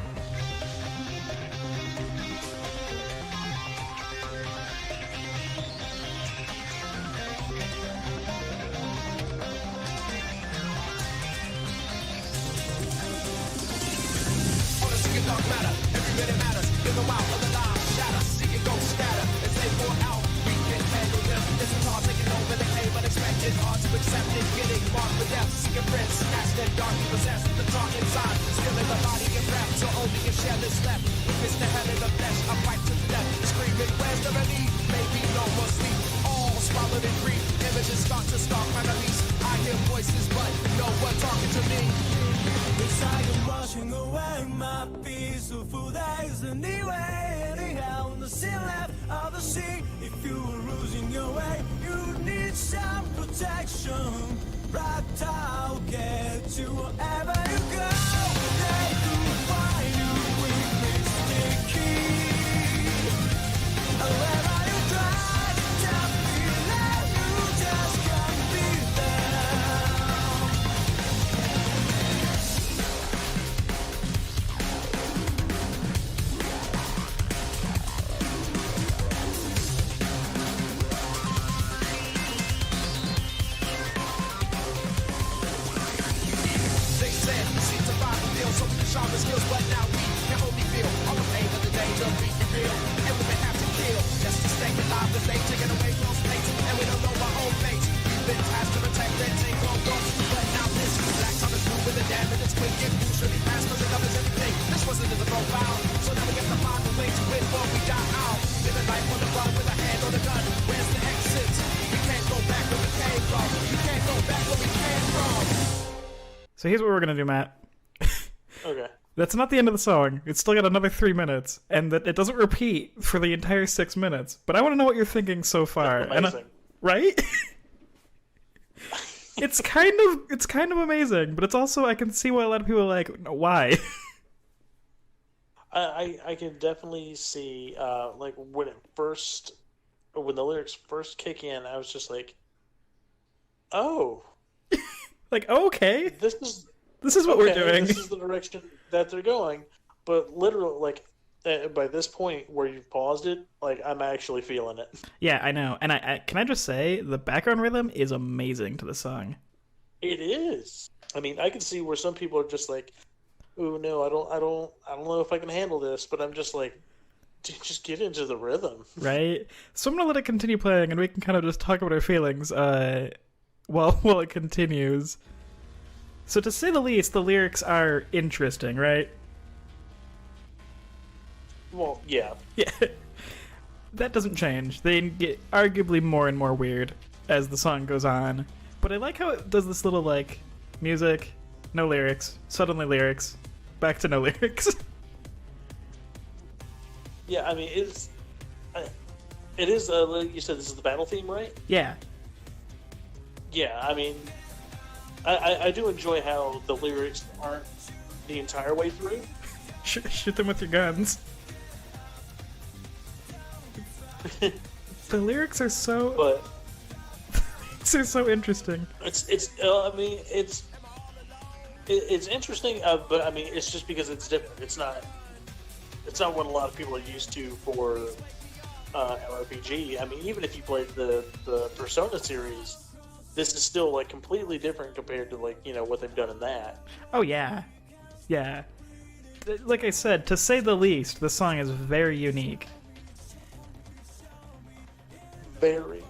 Dark matter, every minute matters. Give them out, other lives shatter. See it go scatter. If they pour out, we can handle them. This is all taking over the cave, unexpected, hard to accept it. Getting marked with death, seeking friends, snatched and darkly possessed. The dark inside, still in the body and breath. So only a shell is left. Witness the hell in the flesh, I fight to the death. Screaming, where's the relief? Maybe no more sleep. All swallowed in grief. Images start to stalk my release. I hear voices, but no one talking to me. It's like I'm washing away my peaceful days anyway. Anyhow, nothing left of the sea. If you were losing your way, you need some protection. Right, I'll get you wherever you go. They could find you with sticky. Wherever you try to tell me that you just can't be there. They said we seem to find the deal, so we can sharpen skills, but now we can only feel all the pain of the danger we can feel. And we may have to kill just to stay alive. The they taking away those plates, and we don't know our own fate. We've been tasked to protect and take on those, but now this black time is through with the damage. It's quick and moves really fast, cause it covers everything. This wasn't in the profile, so now we get to find a way to win before we die out. Living life on the run with a hand on the gun. Where's the exit? We can't go back where we came from. We can't go back where we came from. So here's what we're gonna do, Matt. Okay. That's not the end of the song. It's still got another 3 minutes, and that it doesn't repeat for the entire 6 minutes. But I want to know what you're thinking so far. Amazing. Right? it's kind of amazing, but it's also I can see why a lot of people are like, why? I can definitely see like when the lyrics first kick in, I was just like, oh, Like, okay, this is what we're doing. This is the direction that they're going. But literally, like by this point where you've paused it, like I'm actually feeling it. Yeah, I know. And I can I just say the background rhythm is amazing to the song. It is. I mean, I can see where some people are just like, "Oh no, I don't know if I can handle this." But I'm just like, dude, just get into the rhythm, Right? So I'm gonna let it continue playing, and we can kind of just talk about our feelings while it continues. So to say the least, the lyrics are interesting, right? Well, yeah. Yeah. That doesn't change. They get arguably more and more weird as the song goes on. But I like how it does this little, like, music, no lyrics, suddenly lyrics, back to no lyrics. Yeah, I mean, it is, like you said, this is the battle theme, right? Yeah. Yeah, I mean, I do enjoy how the lyrics aren't the entire way through. Shoot them with your guns. The lyrics are so But they're so interesting. I mean, it's interesting, but I mean, it's just because it's different. It's not what a lot of people are used to for an RPG. I mean, even if you played the Persona series, this is still like completely different compared to like what they've done in that. Oh yeah, yeah. Like I said, to say the least, the song is very unique. Very.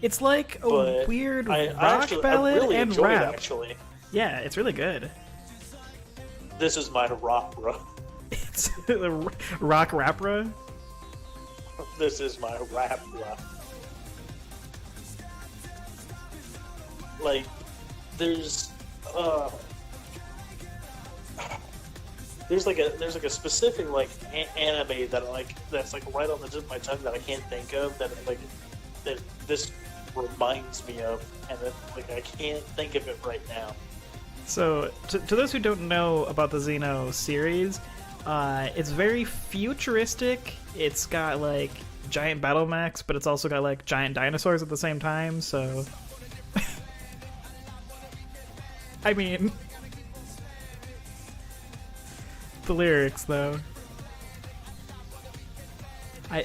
It's like a But weird I rock actually, ballad I really and enjoy rap. it, actually. Yeah, it's really good. This is my rock, bro. It's rock rapra. This is my rap, bro. Like, there's like a specific like anime that that's like right on the tip of my tongue that I can't think of that this reminds me of, and that like I can't think of it right now. So, to those who don't know about the Xeno series, it's very futuristic. It's got like giant battle mechs, but it's also got like giant dinosaurs at the same time. So, I mean, the lyrics though, I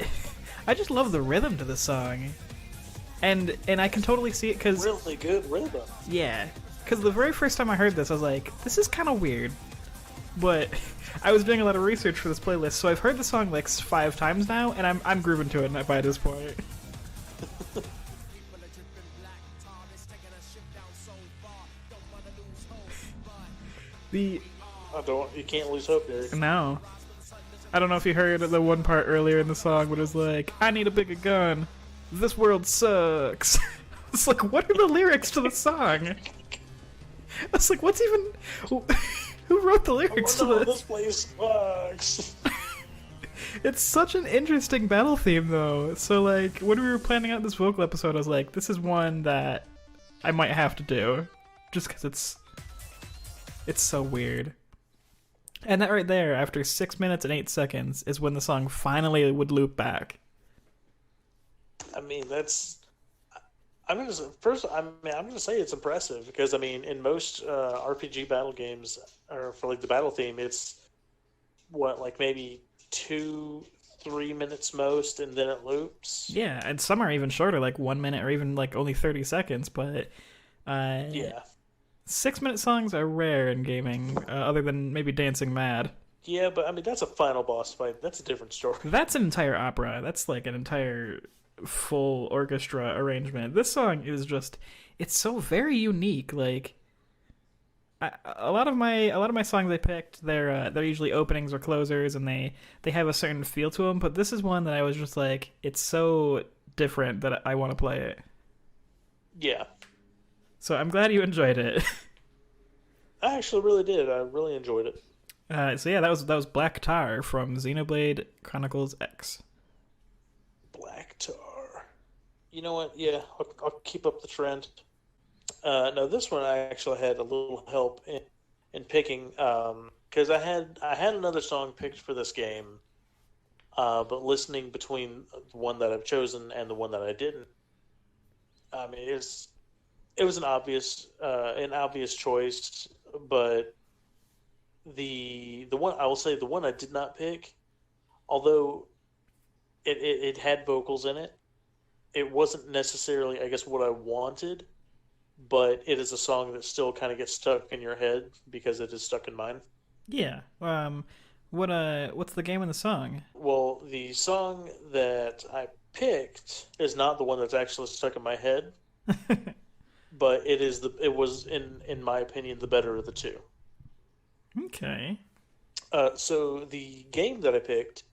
just love the rhythm to the song, and I can totally see it because Really good rhythm. yeah, because the very first time I heard this, I was like, this is kind of weird. But I was doing a lot of research for this playlist, so I've heard the song like 5 times now, and I'm grooving to it by this point. You can't lose hope, Derek. no, I don't know if you heard the one part earlier in the song, but it was like, I need a bigger gun. This world sucks. It's like, what are the lyrics to the song? I was like, what's even... Who wrote the lyrics Oh, no, to this place sucks. It's such an interesting battle theme, though. So, like, when we were planning out this vocal episode, I was like, this is one that I might have to do. Just because it's so weird. And that right there, after 6 minutes and 8 seconds, is when the song finally would loop back. I mean, I'm gonna say it's impressive because I mean, in most RPG battle games, or for like the battle theme, it's what, like maybe 2-3 minutes most, and then it loops. Yeah, and some are even shorter, like 1 minute or even like only 30 seconds, but Yeah. 6-minute songs are rare in gaming, other than maybe Dancing Mad. Yeah, but I mean, that's a final boss fight. That's a different story. That's an entire opera. That's like an entire full orchestra arrangement. This song is just, it's so very unique. Like, a lot of my songs I picked, they're usually openings or closers, and they have a certain feel to them. But this is one that I was just like, it's so different that I want to play it. Yeah. So I'm glad you enjoyed it. I actually really did. I really enjoyed it. So yeah, that was Black Tar from Xenoblade Chronicles X. Black Tar. You know what? Yeah, I'll keep up the trend. No, this one I actually had a little help in picking because I had another song picked for this game, but listening between the one that I've chosen and the one that I didn't, I mean it was an obvious choice, but the one I will say the one I did not pick, although it had vocals in it, it wasn't necessarily, I guess, what I wanted, but it is a song that still kind of gets stuck in your head because it is stuck in mine. Yeah. What's the game and the song? Well, the song that I picked is not the one that's actually stuck in my head, but it was in my opinion the better of the two. Okay. So the game that I picked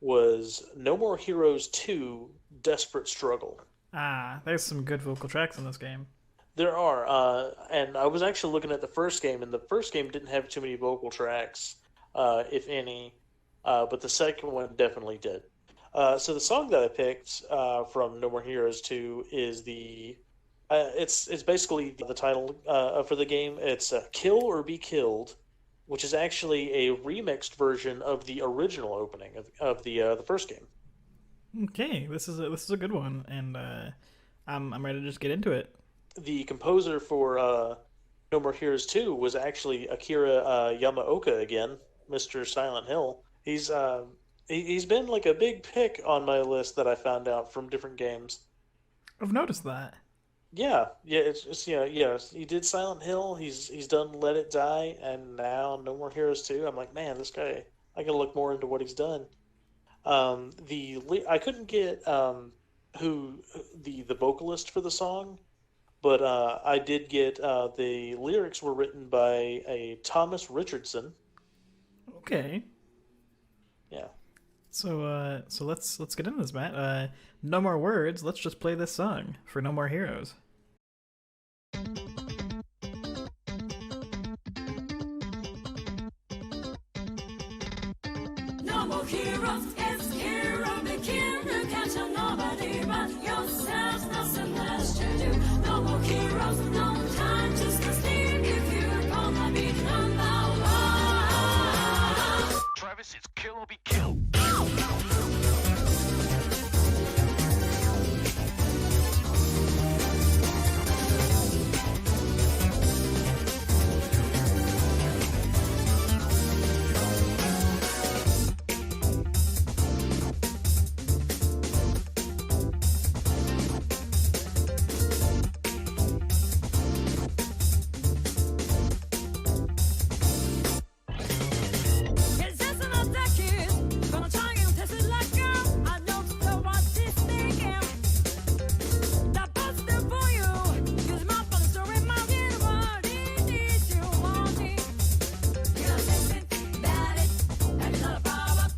was No More Heroes 2: Desperate Struggle. Ah, there's some good vocal tracks in this game. There are, and I was actually looking at the first game, and the first game didn't have too many vocal tracks, if any, but the second one definitely did. So the song that I picked from No More Heroes 2 is it's basically the title for the game. It's Kill or Be Killed, which is actually a remixed version of the original opening of the first game. Okay, this is a good one, and I'm ready to just get into it. The composer for No More Heroes 2 was actually Akira Yamaoka again, Mr. Silent Hill. He's been like a big pick on my list that I found out from different games. I've noticed that. Yeah, yeah, it's yeah. He did Silent Hill. He's done Let It Die, and now No More Heroes 2. I'm like, man, this guy. I gotta look more into what he's done. I couldn't get who the vocalist for the song, but I did get the lyrics were written by a Thomas Richardson. Okay. Yeah. So let's get into this, Matt. No more words. Let's just play this song for No More Heroes. No more heroes, it's hero begin. Look at you, nobody but yourself, nothing less to do. No more heroes, no time to sleep. If you're gonna be number one. Travis, it's kill or be killed. It's just another kid, gonna try and test it like girl. I don't know what this thinking. That buzz there for you. Use my phone, story, my head, what it is you want it. You gotta fix it, bad it, and it's not a problem.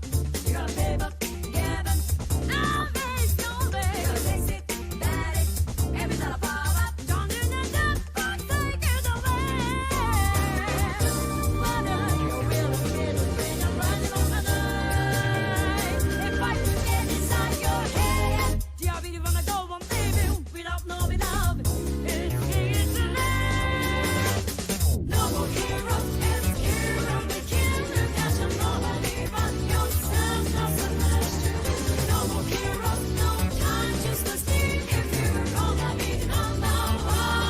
You gotta pay up, give it. Now there's no way. You gotta fix it, bad it, and it's not a problem. Don't do that, fuck, take it away. Whether you will feel the pain, I'm running on my night. If I could get inside your head, do you really wanna go on, baby, without knowing love? It's easy. No more heroes, it's hero begin. Look at you, nobody but yourself, nothing less to do. No more heroes, no time, just to sleep. If you're gonna be number one.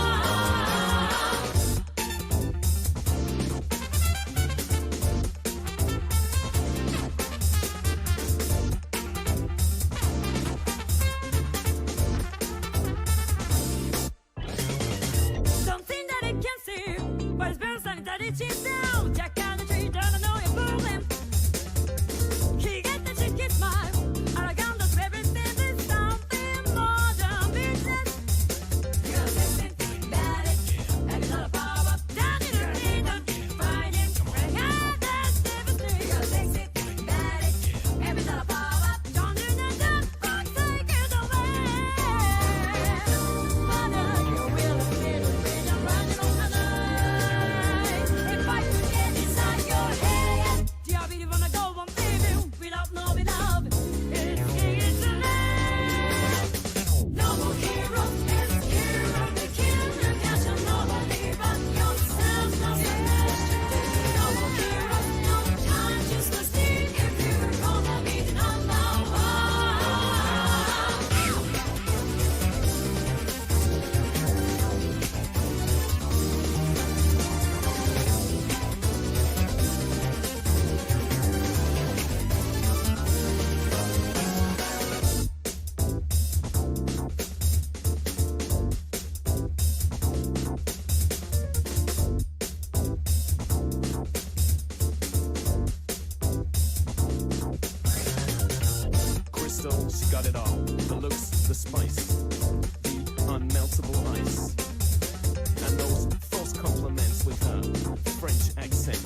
Something that it can see, but it's better something that it cheats down. Jack and the tree, don't know you're fooling. He get the chick, kiss smile. I got the everything is something more than business. You gotta fix it, bad it, and it's not a power. Down in the kingdom, fighting, bring out that devastating. You gotta fix it, bad it, and it's not a power. Don't do that, fuck, take it away. Whether you will feel the pain, I'm running on my night. If I could get inside your head, do you really wanna go on, baby, without knowing love? It's easy. No more heroes, it's hero begin. Look at you, nobody but yourself, nothing less to do. No more heroes, no time, just to sleep. If you're gonna be number one. Crystal, she got it all. The looks, the spice, the unmeltable ice. And those false compliments with her French accent.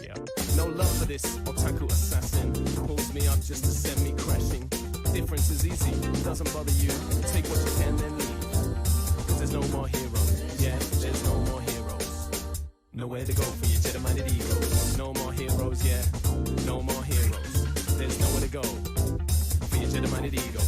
Yeah. No love for this otaku assassin. Pulls me up just to send me crashing. Difference is easy, doesn't bother you. Take what you can, then leave. Cause there's no more heroes. Yeah, there's no more heroes. Nowhere to go for your Jedi-minded ego. No more heroes, yeah. No more heroes. There's nowhere to go for your Jedi-minded ego.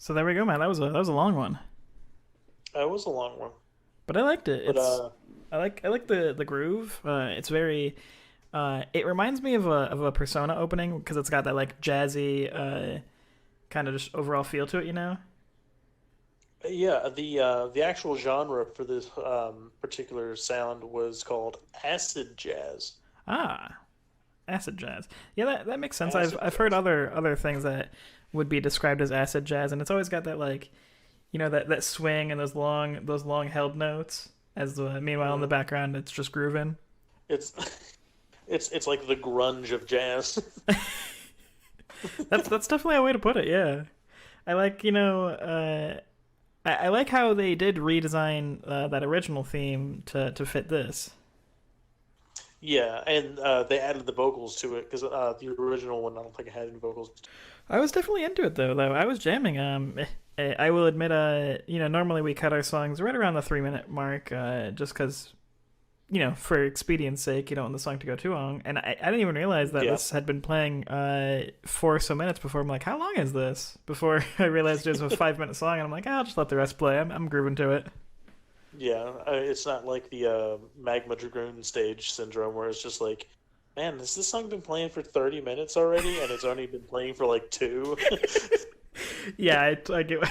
So there we go, man. That was a long one, It was a long one. but I liked it. But, It's I like the groove. It's very. It reminds me of a Persona opening because it's got that like jazzy kind of just overall feel to it, you know. Yeah, the actual genre for this particular sound was called acid jazz. Ah, acid jazz. Yeah, that makes sense. Acid I've heard jazz. other things that would be described as acid jazz, and it's always got that like, you know, that swing and those long held notes. As the meanwhile in the background, it's just grooving. It's it's like the grunge of jazz. That's definitely a way to put it. Yeah, I like I like how they did redesign that original theme to fit this. Yeah, and they added the vocals to it because the original one I don't think it had any vocals. I was definitely into it though. I was jamming. I will admit, normally we cut our songs right around the 3 minute mark, just because, for expedience sake, you don't want the song to go too long. And I didn't even realize that Yeah. this had been playing for so minutes before. I'm like, how long is this? Before I realized it was a 5 minute song, and I'm like, I'll just let the rest play. I'm grooving to it. Yeah, it's not like the Magma Dragoon stage syndrome where it's just like, man, has this song been playing for 30 minutes already, and it's only been playing for like two? Yeah, I get.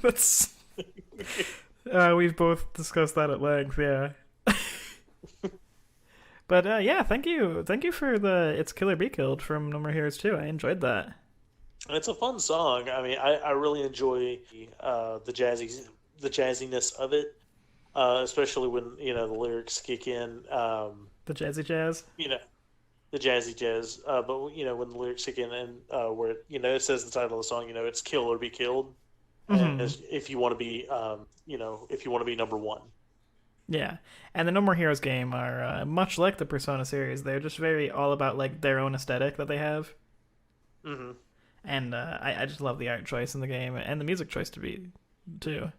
That's. We've both discussed that at length. Yeah. But yeah, thank you for the "It's Kill or Be Killed" from No More Heroes 2. I enjoyed that. It's a fun song. I mean, I really enjoy the jazziness of it, especially when the lyrics kick in. The jazzy jazz. The jazzy jazz. But when the lyrics kick in and where it says the title of the song, it's "Kill or Be Killed," and if you want to be, if you want to be number one. Yeah, and the No More Heroes game are much like the Persona series. They're just very all about like their own aesthetic that they have. Mm-hmm. And I just love the art choice in the game and the music choice too.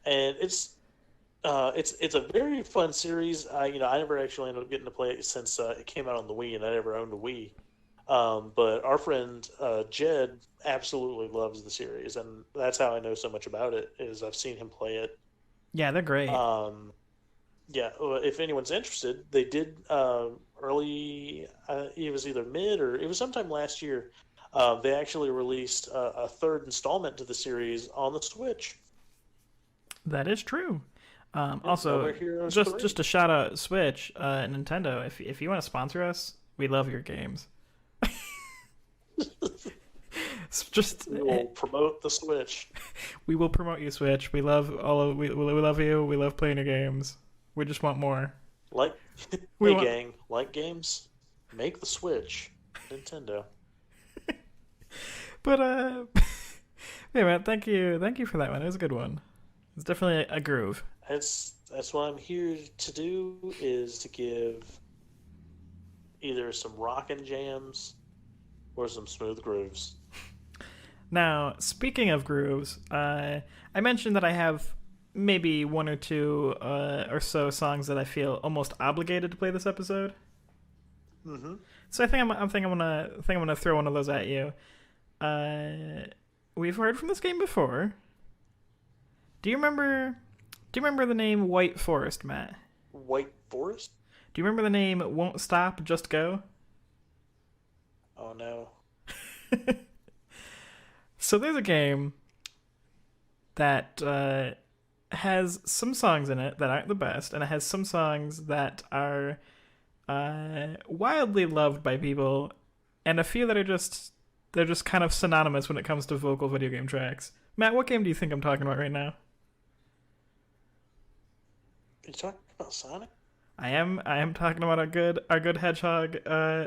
And it's a very fun series. I never actually ended up getting to play it since it came out on the Wii, and I never owned a Wii. But our friend Jed absolutely loves the series, and that's how I know so much about it. Is I've seen him play it. Yeah, they're great. Yeah, if anyone's interested, they did early. It was either mid or it was sometime last year. They actually released a third installment to the series on the Switch. That is true. No Also, More Heroes just 3. just a shout out Switch, Nintendo. If you want to sponsor us, we love your games. Just We will promote the Switch. we will promote you, Switch. We love we love you. We love playing your games. We just want more. Like, We hey want- gang, like games, make the Switch. Nintendo. But yeah, man. Thank you for that one. It was a good one. It's definitely a groove. That's what I'm here to do, is to give either some rockin' jams or some smooth grooves. Now, speaking of grooves, I mentioned that I have maybe one or two or so songs that I feel almost obligated to play this episode. Mm-hmm. So I think I'm gonna throw one of those at you. We've heard from this game before. Do you remember the name White Forest, Matt? White Forest? Do you remember the name Won't Stop, Just Go? Oh no. So there's a game that has some songs in it that aren't the best, and it has some songs that are wildly loved by people, and a few that are they're just kind of synonymous when it comes to vocal video game tracks. Matt, what game do you think I'm talking about right now? Are you talking about Sonic? I am talking about our good hedgehog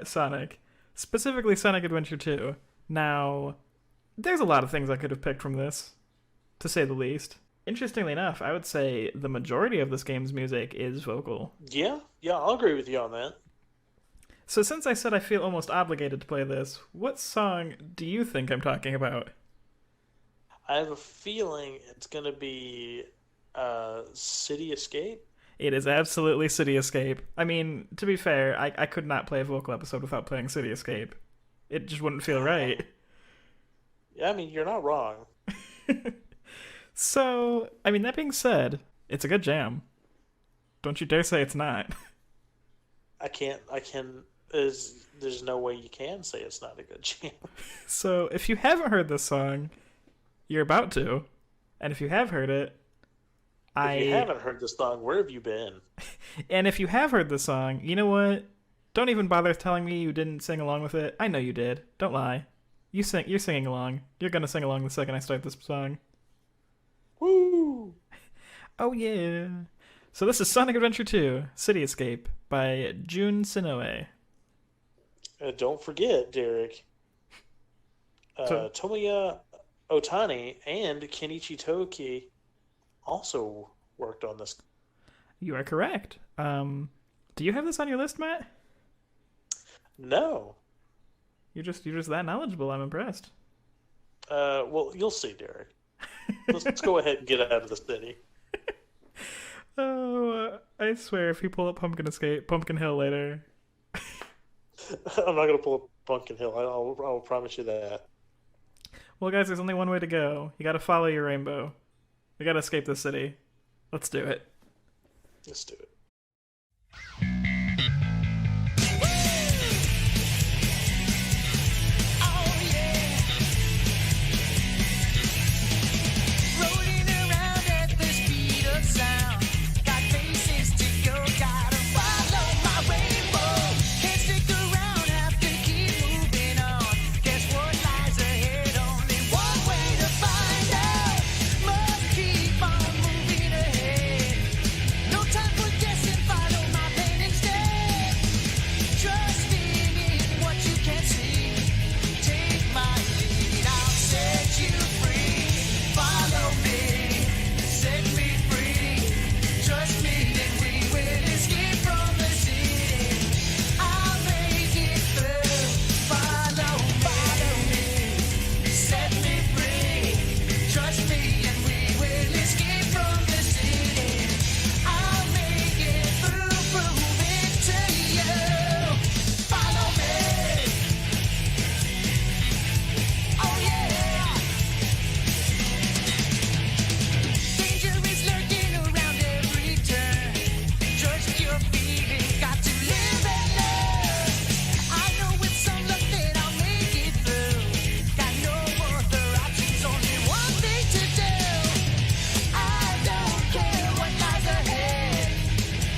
Sonic, specifically Sonic Adventure 2. Now, there's a lot of things I could have picked from this, to say the least. Interestingly enough, I would say the majority of this game's music is vocal. Yeah, I'll agree with you on that. So since I said I feel almost obligated to play this, what song do you think I'm talking about? I have a feeling it's gonna be City Escape. It is absolutely City Escape. I mean, to be fair, I could not play a vocal episode without playing City Escape. It just wouldn't feel right. Yeah, I mean, you're not wrong. So, I mean, that being said, it's a good jam. Don't you dare say it's not. I can't. There's no way you can say it's not a good jam. So, if you haven't heard this song, you're about to. And if you have heard it, If you haven't heard this song, where have you been? And if you have heard the song, you know what? Don't even bother telling me you didn't sing along with it. I know you did. Don't lie. You're singing along. You're gonna sing along the second I start this song. Woo! Oh yeah. So this is Sonic Adventure 2: City Escape by Jun Sinoue. Don't forget, Derek. Tomoya Otani and Kenichi Toki also worked on this. You are correct. Do you have this on your list, Matt? No. You're just that knowledgeable. I'm impressed. Well, you'll see, Derek. Let's go ahead and get out of the city. Oh, I swear, if you pull up Pumpkin Hill later. I'm not gonna pull up Pumpkin Hill. I'll promise you that. Well, guys, there's only one way to go. You gotta follow your rainbow. We gotta escape the city. Let's do it. Let's do it. Rolling around at the speed of sound. Got places to go, gotta follow my rainbow. Can't stick around, have to keep moving on. Guess what lies ahead? Only one way to find out. Must keep on moving ahead. No time for guessing, follow my plan instead. Trusting in what you can't see. Take my lead, I'll set you free. Follow me, set me free. Trust me, and we will escape from the city. I'll make it through. Follow me, set me free. Trust me, and we will escape from the city. I'll make it through, prove it to you. Follow me. Oh yeah. Danger is lurking around every turn. Trust your feeling, got to live and learn. I know with some luck that I'll make it through. Got no other options, only one thing to do. I don't care what lies ahead.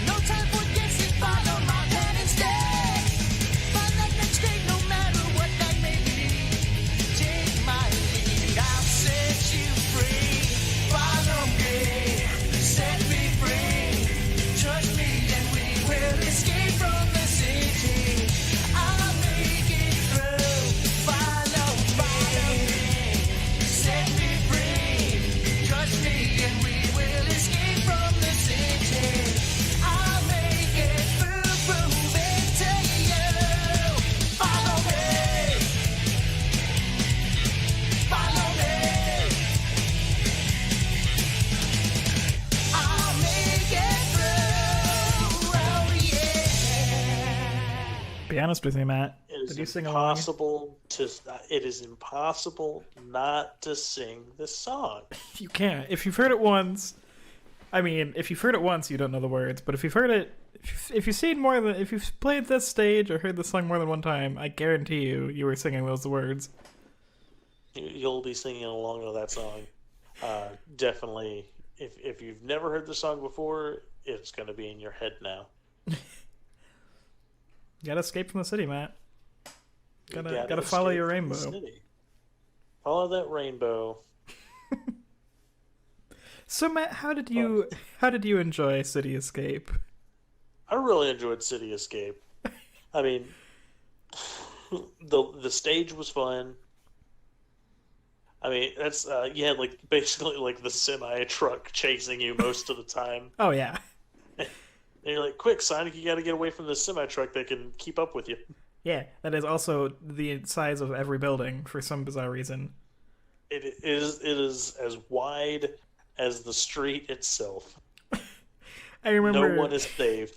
No time for guessing, follow my plan instead. Find that next day, no matter what that may be. Take my lead, I'll set you free. Follow me, set me free. Trust me, and we will escape from the city. I'll make it through. Follow me, set me free. Trust me, and we will escape from the city. I'll make it through, prove it to you. Follow me. Follow me. I'll make it through. Oh yeah. Be honest with me, Matt. It Did you is sing along? It is impossible not to sing this song. You can't. If you've heard it once, I mean, if you've heard it once, you don't know the words. But if you've heard it, if you've played this stage or heard this song more than one time, I guarantee you were singing those words. You'll be singing along with that song. Definitely. If you've never heard the song before, it's going to be in your head now. You gotta escape from the city, Matt. You Gotta follow escape your from the rainbow. city. Follow that rainbow. So Matt, how did you enjoy City Escape? I really enjoyed City Escape. I mean, the stage was fun. I mean, that's you had like basically like the semi truck chasing you most of the time. Oh yeah. And you're like, quick, Sonic, you got to get away from this semi truck that can keep up with you. Yeah, that is also the size of every building for some bizarre reason. It is as wide as the street itself. I remember No one is saved.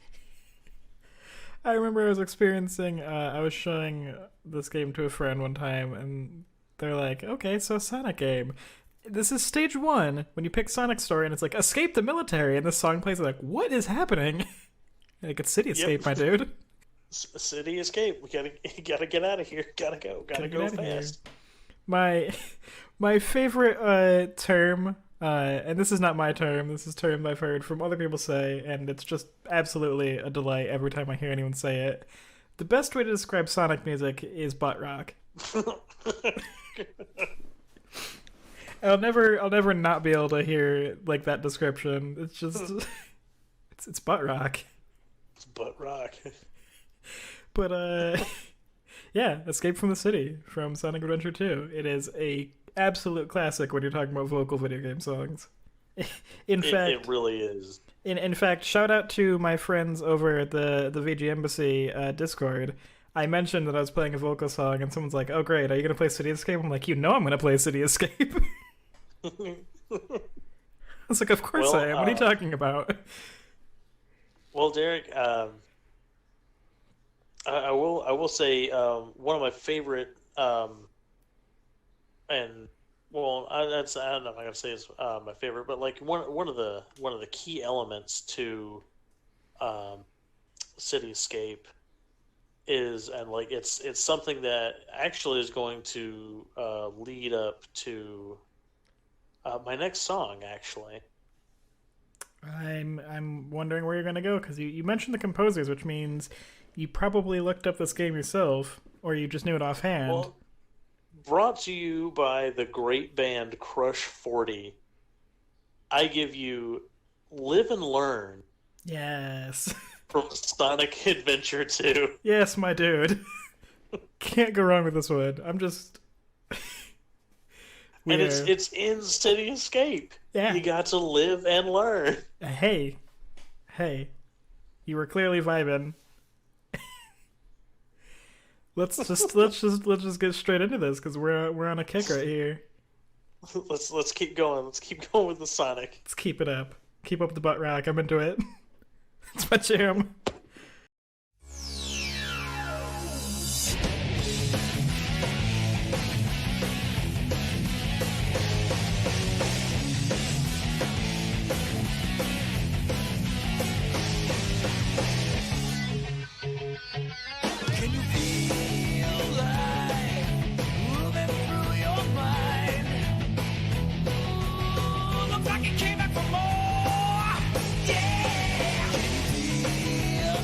I remember I was experiencing I was showing this game to a friend one time and they're like, "Okay, so Sonic game." this is stage 1 when you pick Sonic's story and it's like escape the military and this song plays like what is happening? Like it's City Escape, my dude. City Escape. We gotta get out of here. Gotta go fast. My favorite term, and this is not my term, this is term I've heard from other people say, and it's just absolutely a delight every time I hear anyone say it. The best way to describe Sonic music is butt rock. I'll never not be able to hear like that description. It's just it's butt rock. It's butt rock. But yeah, Escape from the City from Sonic Adventure 2. It is a absolute classic when you're talking about vocal video game songs. In fact, it really is. In fact, shout out to my friends over at the VG Embassy Discord. I mentioned that I was playing a vocal song, and someone's like, "Oh, great! Are you gonna play City Escape?" I'm like, I'm gonna play City Escape." I was like, "Of course I am. What are you talking about?" Well, Derek, I will say one of my favorite and well, I don't know if I'm gonna say it's my favorite, but like one of the key elements to City Escape is, and like it's something that actually is going to lead up to my next song. Actually, I'm wondering where you're gonna go because you mentioned the composers, which means you probably looked up this game yourself, or you just knew it offhand. well, brought to you by the great band Crush 40. I give you "Live and Learn" Yes. from Sonic Adventure 2. Yes, my dude. Can't go wrong with this one. I'm just... And it's in City Escape. Yeah. You got to live and learn. Hey. You were clearly vibing. Let's just get straight into this because we're on a kick right here. Let's keep going. Let's keep going with the Sonic. Let's keep it up. Keep up the butt rock. I'm into it. It's my jam. Can you feel life moving through your mind? Ooh, looks like you came back for more. Yeah. Can you feel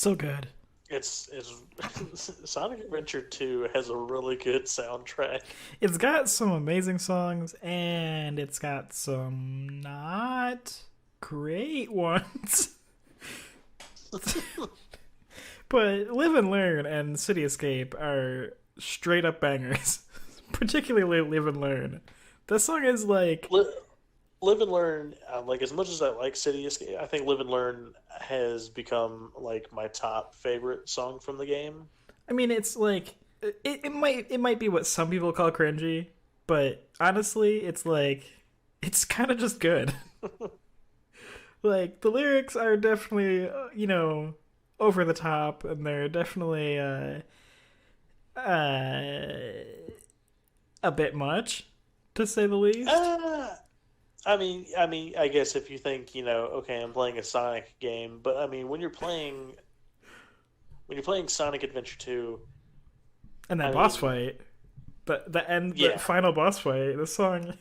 So good. It's Sonic Adventure 2 has a really good soundtrack. It's got some amazing songs, and it's got some not great ones. But Live and Learn and City Escape are straight up bangers. Particularly Live and Learn. This song is like... Live and Learn, like as much as I like City Escape, I think Live and Learn has become like my top favorite song from the game. I mean, it's like... It might be what some people call cringy, but honestly, it's like... It's kind of just good. Like, the lyrics are definitely, over the top, and they're definitely a bit much, to say the least. I guess if you think, okay, I'm playing a Sonic game, but I mean, when you're playing Sonic Adventure 2, And that boss fight, the final boss fight, the song,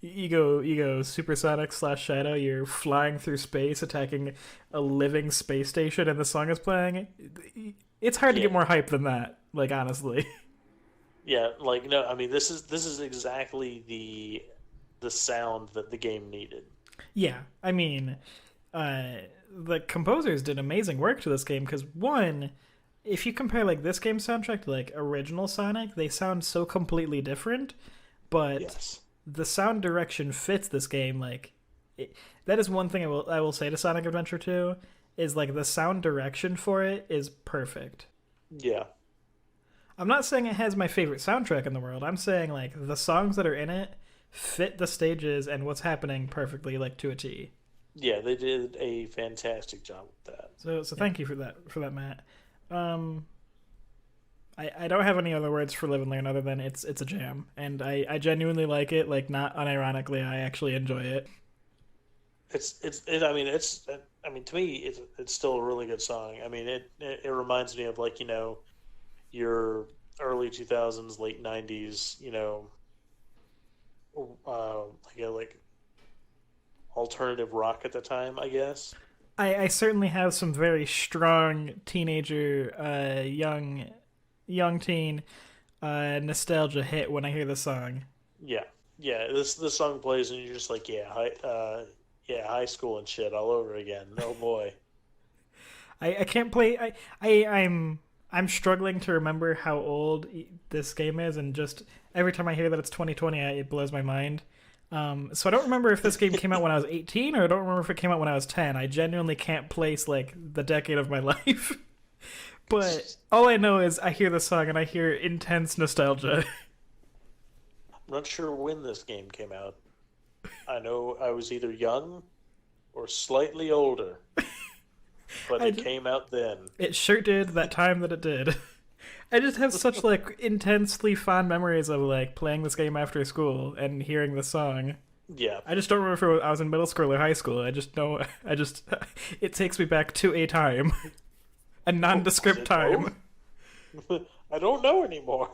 you go supersonic / Shadow. You're flying through space, attacking a living space station, and the song is playing. It's hard to get more hype than that. Like, honestly. Yeah, like no, I mean this is exactly the sound that the game needed. Yeah, I mean, the composers did amazing work to this game because one, if you compare like this game's soundtrack to like original Sonic, they sound so completely different, but Yes. the sound direction fits this game. Like, that is one thing I will say to Sonic Adventure 2 is like the sound direction for it is perfect. Yeah. I'm not saying it has my favorite soundtrack in the world. I'm saying like the songs that are in it fit the stages and what's happening perfectly, like to a T. Yeah, they did a fantastic job with that. So thank you for that, Matt. I don't have any other words for Live and Learn other than it's a jam, and I genuinely like it. Like, not unironically, I actually enjoy it. I mean, to me, it's still a really good song. I mean, it reminds me of like your early 2000s, late 90s, like alternative rock at the time, I guess. I certainly have some very strong teenager, young teen nostalgia hit when I hear the song. Yeah, this song plays and you're just like, high school and shit all over again. Oh boy. I can't play. I'm struggling to remember how old this game is, and just every time I hear that it's 2020, it blows my mind. So I don't remember if this game came out when I was 18, or I don't remember if it came out when I was 10. I genuinely can't place like the decade of my life. But all I know is I hear the song and I hear intense nostalgia. I'm not sure when this game came out. I know I was either young or slightly older, but it came out then. It sure did that time that it did. I just have such like intensely fond memories of like playing this game after school and hearing the song. Yeah. I just don't remember if I was in middle school or high school. It takes me back to a time. A nondescript time. I don't know anymore.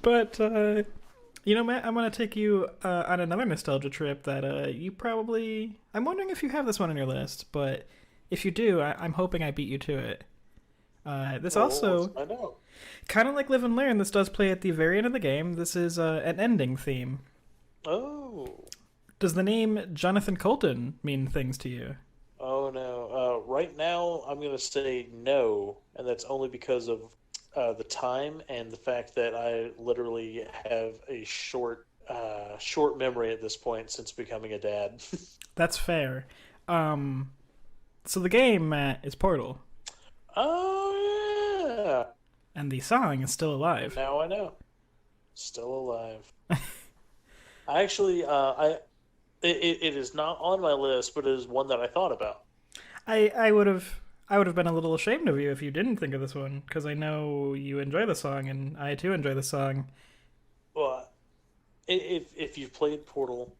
But, Matt, I'm going to take you on another nostalgia trip that you probably... I'm wondering if you have this one on your list, but if you do, I'm hoping I beat you to it. This also... I know. Kind of like Live and Learn, this does play at the very end of the game. This is an ending theme. Oh. Does the name Jonathan Colton mean things to you? Oh, no. Right now, I'm going to say no, and that's only because of the time and the fact that I literally have a short memory at this point since becoming a dad. That's fair. So the game, Matt, is Portal. Oh, yeah. And the song is Still Alive. Now I know. Still alive. I actually, it is not on my list, but it is one that I thought about. I would have been a little ashamed of you if you didn't think of this one, because I know you enjoy the song, and I too enjoy the song. Well, if you've played Portal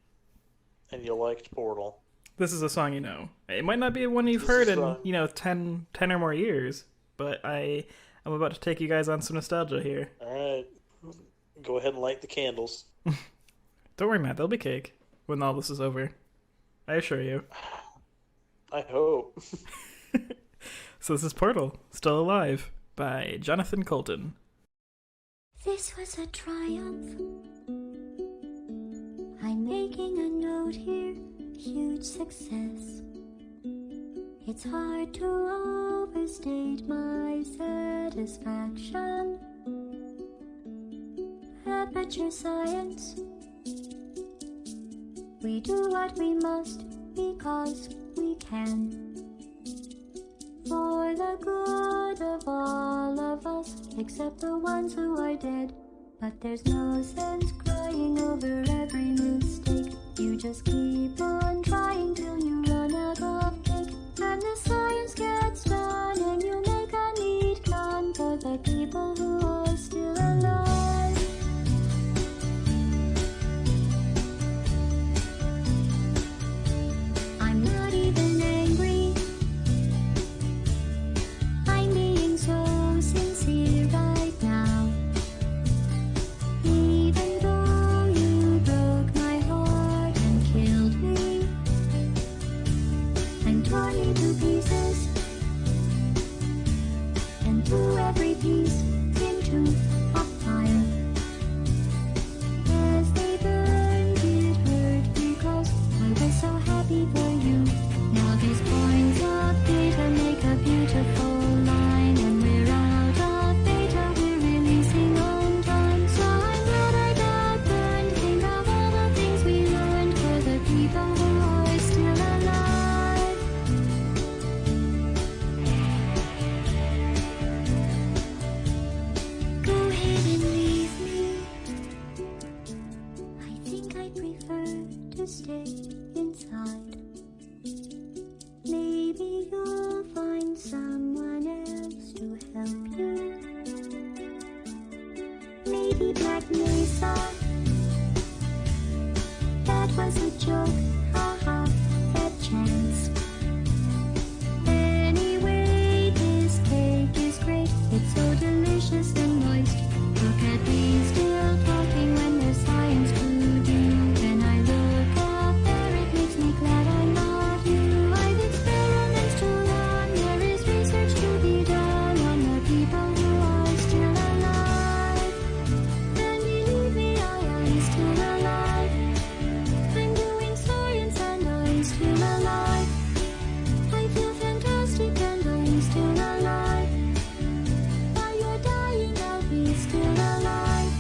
and you liked Portal, this is a song you know. It might not be one you've heard in 10 or more years, but I'm about to take you guys on some nostalgia here. All right, go ahead and light the candles. Don't worry, Matt. There'll be cake when all this is over. I assure you. I hope. So this is Portal, Still Alive, by Jonathan Colton. This was a triumph. I'm making a note here, huge success. It's hard to overstate my satisfaction. Aperture science. We do what we must because we can. For the good of all of us, except the ones who are dead. But there's no sense crying over every mistake. You just keep on trying till you run out of cake. And the science gets done and you make a neat gun for the people who are still alive. I'm not even angry. I'm being so sincere right now. Even though you broke my heart and killed me and tore me to pieces and threw every piece into a fire. As they burned, it hurt because I was so happy for you. Now these points of data make a beautiful line, and we're out of data, we're releasing on time. So I'm glad I got burned. Think of all the things we learned for the people who are still alive. Go ahead and leave me. I think I prefer to stay inside. Maybe you'll find someone else to help you. Maybe Black Mesa. That was a joke, haha, that chance. Anyway, this cake is great. It's so delicious and moist. Look at me still talking when there's science to do. When I look up there, it makes me glad I'm not you. I've experiments to run. There is research to be done on the people who are still alive. And believe me, I am still alive. I'm doing science and I'm still alive. I feel fantastic and I'm still alive. While you're dying, I'll be still alive.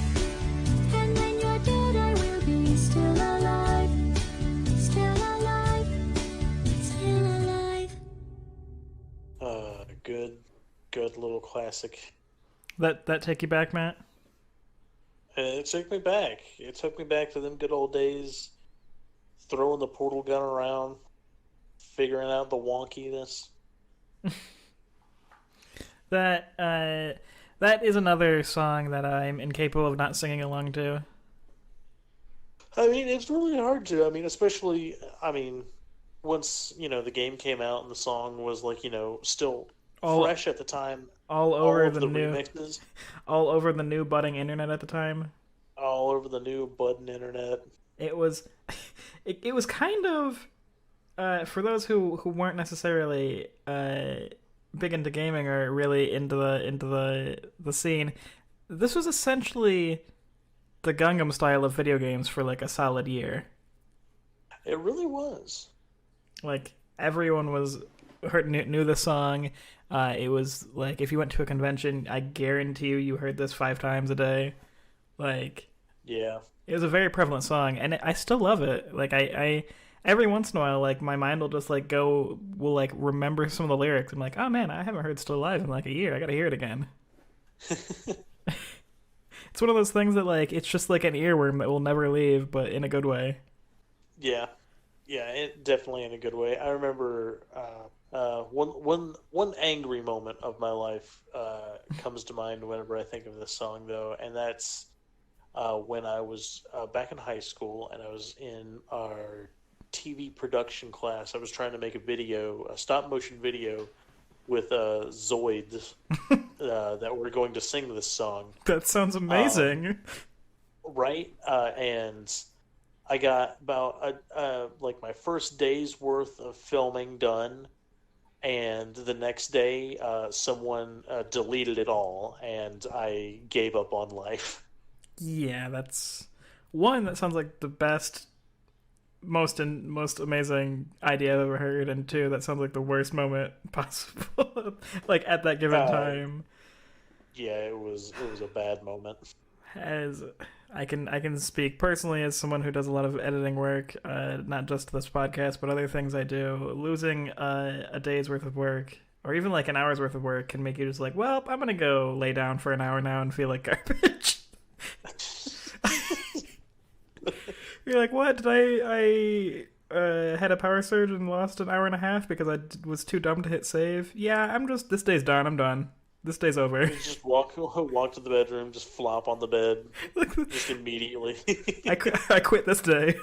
And when you're dead, I will be still alive. Still alive. Still alive. Good little classic. That take you back, Matt? It took me back. It took me back to them good old days, throwing the portal gun around, figuring out the wonkiness. That is another song that I'm incapable of not singing along to. I mean, it's really hard to. I mean, especially, once, the game came out and the song was like, still fresh at the time. All over all of the the new remixes, all over the new budding internet at the time. all over the new budding internet. It was it was kind of for those who weren't necessarily big into gaming or really into the scene. This was essentially the Gangnam Style of video games for like a solid year. It really was. Like everyone knew the song. It was like if you went to a convention, I guarantee you heard this 5 times a day. Like Yeah. it was a very prevalent song, and I still love it. Like I every once in a while, like my mind will just like will like remember some of the lyrics. I'm like, oh man, I haven't heard "Still Alive" in like a year. I gotta hear it again. It's one of those things that like it's just like an earworm that will never leave, but in a good way. Yeah. Yeah, it definitely in a good way. I remember one angry moment of my life comes to mind whenever I think of this song, though, and that's when I was back in high school and I was in our TV production class. I was trying to make a stop motion video with Zoids that were going to sing this song. That sounds amazing. Right? And I got about like my first day's worth of filming done, and the next day, someone deleted it all, and I gave up on life. Yeah, that's one that sounds like the best, most amazing idea I've ever heard, and two, that sounds like the worst moment possible, like at that given Uh, time. yeah, it was a bad moment. As I can speak personally as someone who does a lot of editing work, not just this podcast but other things I do. Losing a day's worth of work or even like an hour's worth of work can make you just like, well, I'm gonna go lay down for an hour now and feel like garbage. You're like, what? Did I had a power surge and lost an hour and a half because was too dumb to hit save? Yeah, this day's done. I'm done. This day's over. You just walk to the bedroom, just flop on the bed, just immediately. I quit this day.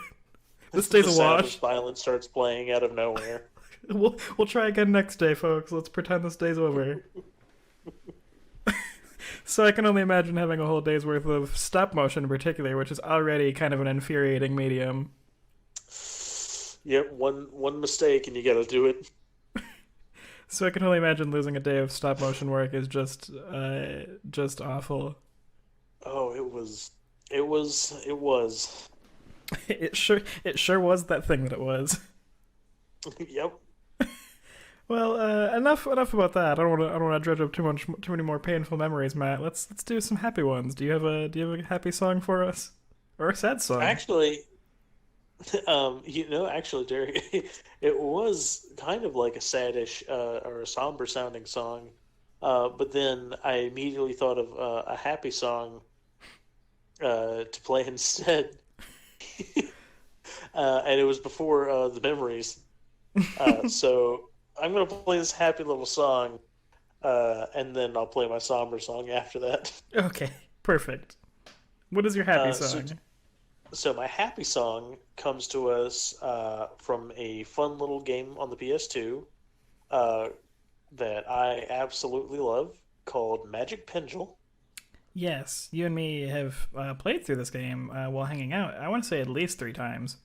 This The day's a sound wash. of violence starts playing out of nowhere. We'll try again next day, folks. Let's pretend this day's over. So I can only imagine having a whole day's worth of stop motion in particular, which is already kind of an infuriating medium. Yep, one mistake and you got to do it. So I can only imagine losing a day of stop motion work is just awful. Oh, it was. It sure was that thing that it was. Yep. Well, enough about that. I don't want to dredge up too many more painful memories, Matt. Let's do some happy ones. Do you have a happy song for us, or a sad song? Actually, actually, Derek, it was kind of like a saddish or a somber sounding song, but then I immediately thought of a happy song to play instead, and it was before the memories. So I'm gonna play this happy little song, and then I'll play my somber song after that. Okay, perfect. What is your happy So song? So my happy song comes to us from a fun little game on the PS2 that I absolutely love called Magic Pendulum. Yes, you and me have played through this game while hanging out. I want to say at least 3 times.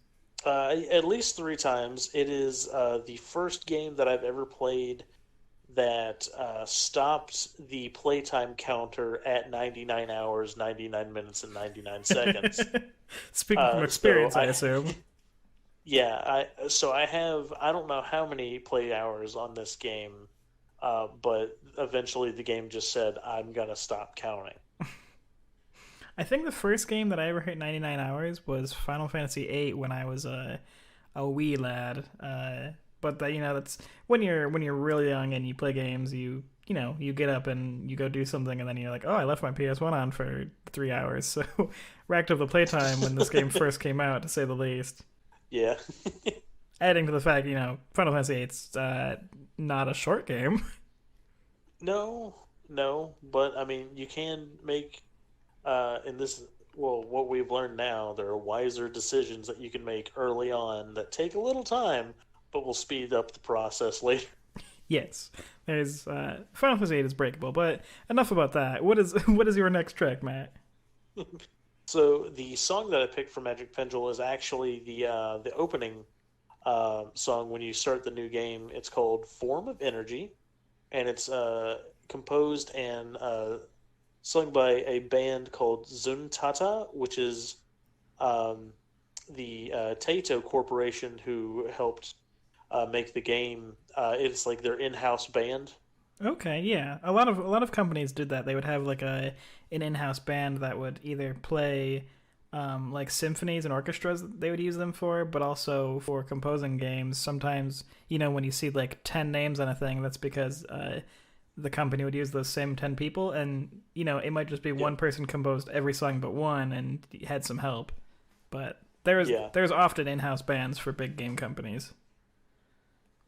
At least 3 times. It is the first game that I've ever played that stopped the playtime counter at 99 hours, 99 minutes, and 99 seconds. Speaking from So experience, I assume. Yeah, I have I don't know how many play hours on this game, but eventually the game just said I'm gonna stop counting. I think the first game that I ever hit 99 hours was Final Fantasy VIII when I was a wee lad. But that's when you're really young and you play games. You get up and you go do something, and then you're like, oh, I left my PS1 on for 3 hours. So racked up the playtime when this game first came out, to say the least. Yeah. Adding to the fact, Final Fantasy VIII's not a short game. No, but I mean, you can make in this. Well, what we've learned now, there are wiser decisions that you can make early on that take a little time, but will speed up the process later. Yes, there's Final Fantasy VIII is breakable, but enough about that. What is your next track, Matt? So the song that I picked for Magic Pendulum is actually the opening song when you start the new game. It's called "Form of Energy," and it's composed and sung by a band called Zuntata, which is the Taito Corporation who helped make the game. It's like their in-house band. Okay, yeah. A lot of companies did that. They would have like an in-house band that would either play like symphonies and orchestras that they would use them for, but also for composing games. Sometimes, when you see like 10 names on a thing, that's because the company would use those same 10 people, and it might just be one person composed every song but one and had some help. But there's often in-house bands for big game companies.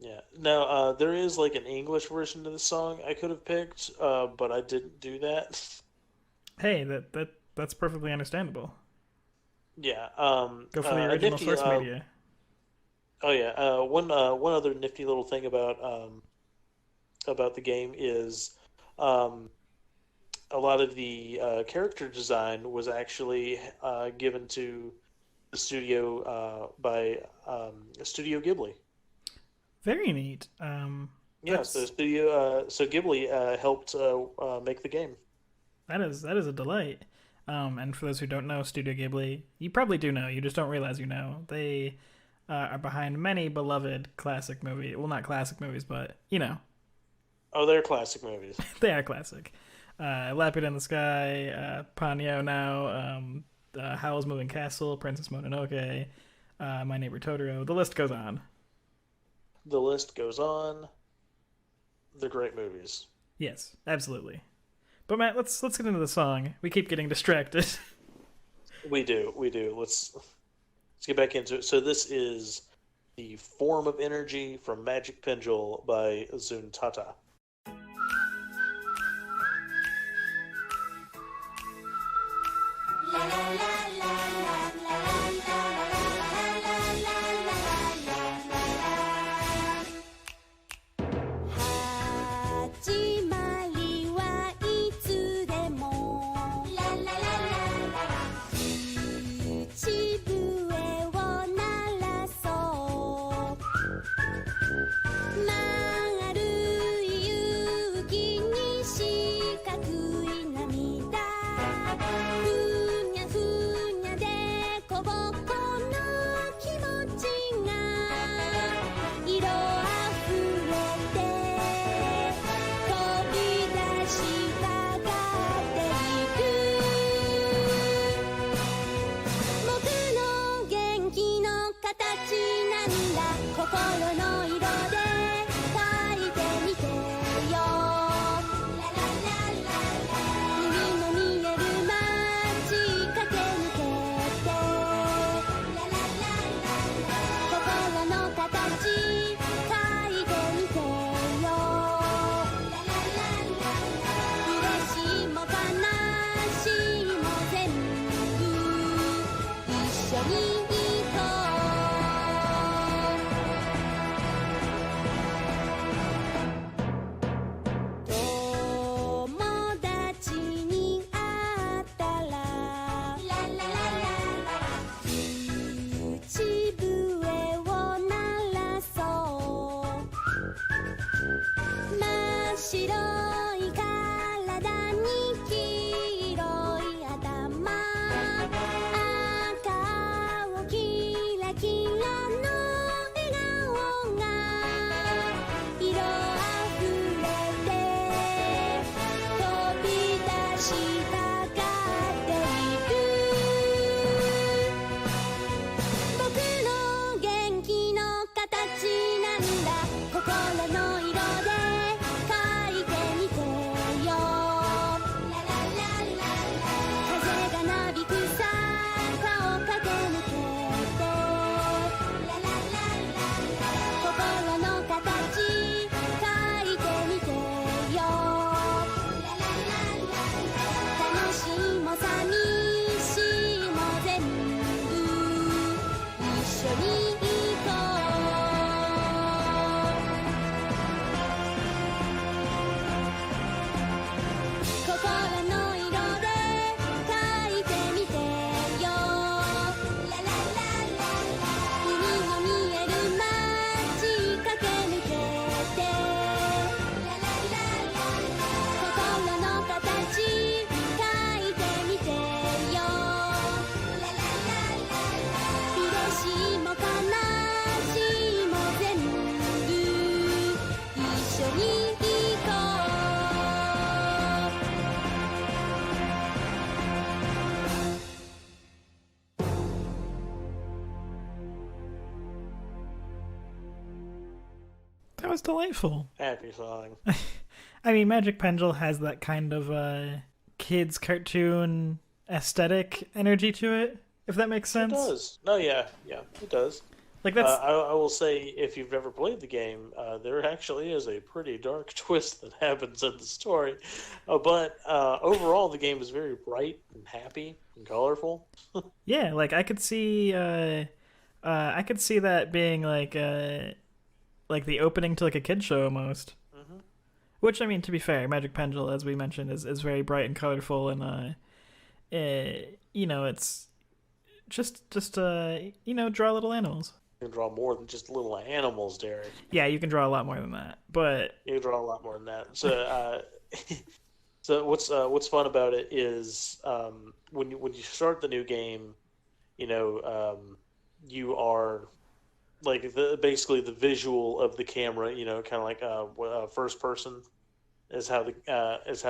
Yeah. Now, there is like an English version of the song I could have picked, but I didn't do that. Hey, that's perfectly understandable. Yeah. Go for the a original nifty, source media. Oh yeah. One other nifty little thing about the game is a lot of the character design was actually given to the studio by Studio Ghibli. Very neat. Yeah, so Ghibli helped make the game. That is a delight. And for those who don't know Studio Ghibli, you probably do know. You just don't realize you know. They are behind many beloved classic movies. Well, not classic movies, but you know, Oh, they're classic movies. they are classic. Laputa in the Sky, Ponyo now, Howl's Moving Castle, Princess Mononoke, My Neighbor Totoro. The list goes on. The list goes on. They're great movies. Yes, absolutely. But Matt, let's get into the song. We keep getting distracted. We do. Let's get back into it. So this is the Form of Energy from Magic Pendule by Zuntata. 始まりはいつでも口笛を鳴らそう丸い勇気に四角い涙ふにゃふにゃでこぼこの気持ちが色あふれて飛び出したがっていく僕の元気の形なんだ心の色で描いてみてよ海の見える街駆け抜けて心の形描いてみてよ嬉しいも悲しいも全部一緒に行こう友達に会ったら口笛を鳴らそう真っ白い体に黄色い頭赤青キラキラの笑顔が色あふれて飛び出したがっていく僕の元気の形なんだ心の色で描いてみてよ風がなびく坂を駆け抜けて心の形描いてみてよ楽しいも寂しいも全部一緒に行こう心の色で描いてみてよ海の見える街駆け抜けて心の形描いてみてよ嬉しいも悲しいも全部一緒に行こうThat was delightful. Happy song. I mean, Magic Pendle has that kind of kids cartoon aesthetic energy to it, if that makes It sense. does. No, yeah, it does. Like that's I will say, if you've never played the game, there actually is a pretty dark twist that happens in the story. But overall, the game is very bright and happy and colorful. yeah, like I could see that being like the opening to like a kid show almost. Mm-hmm. Which I mean, to be fair, Magic Pendle, as we mentioned, is very bright and colorful, and you know, it's just draw little animals. can draw more than just little animals, Derek. Yeah, you can draw a lot more than that. But You can draw a lot more than that. So, so what's fun about it is when you start the new game, you are like basically the visual of the camera, kind of like first person is how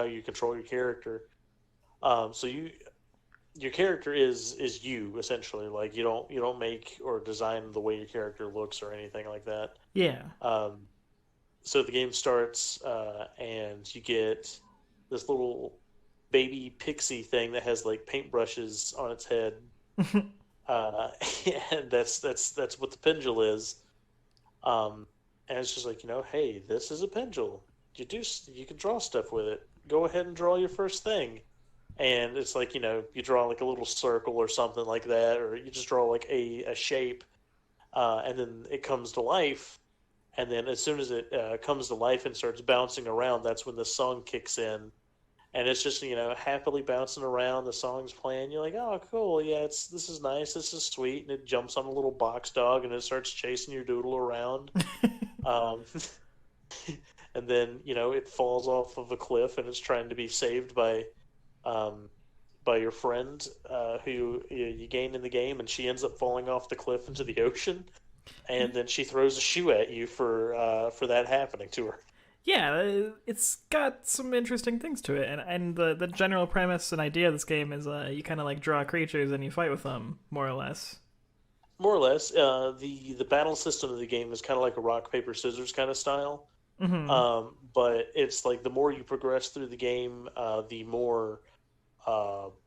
you control your character. So your character is you essentially. Like you don't make or design the way your character looks or anything like that. yeah. So the game starts, and you get this little baby pixie thing that has like paintbrushes on its head, and that's what the pendule is. And it's just like, hey, this is a pendule. You can draw stuff with it. Go ahead and draw your first thing. And it's like, you draw like a little circle or something like that, or you just draw like a shape, and then it comes to life. And then as soon as it comes to life and starts bouncing around, that's when the song kicks in. And it's just, happily bouncing around. The song's playing. You're like, oh, cool. Yeah, this is nice. This is sweet. And it jumps on a little box dog and it starts chasing your doodle around. um, and then, it falls off of a cliff and it's trying to be saved by your friend who you gain in the game. And she ends up falling off the cliff into the ocean. And then she throws a shoe at you for that happening to her. Yeah, it's got some interesting things to it, and the general premise and idea of this game is you kind of like draw creatures and you fight with them, more or less. More or less, the battle system of the game is kind of like a rock paper scissors kind of style. But it's like the more you progress through the game, the more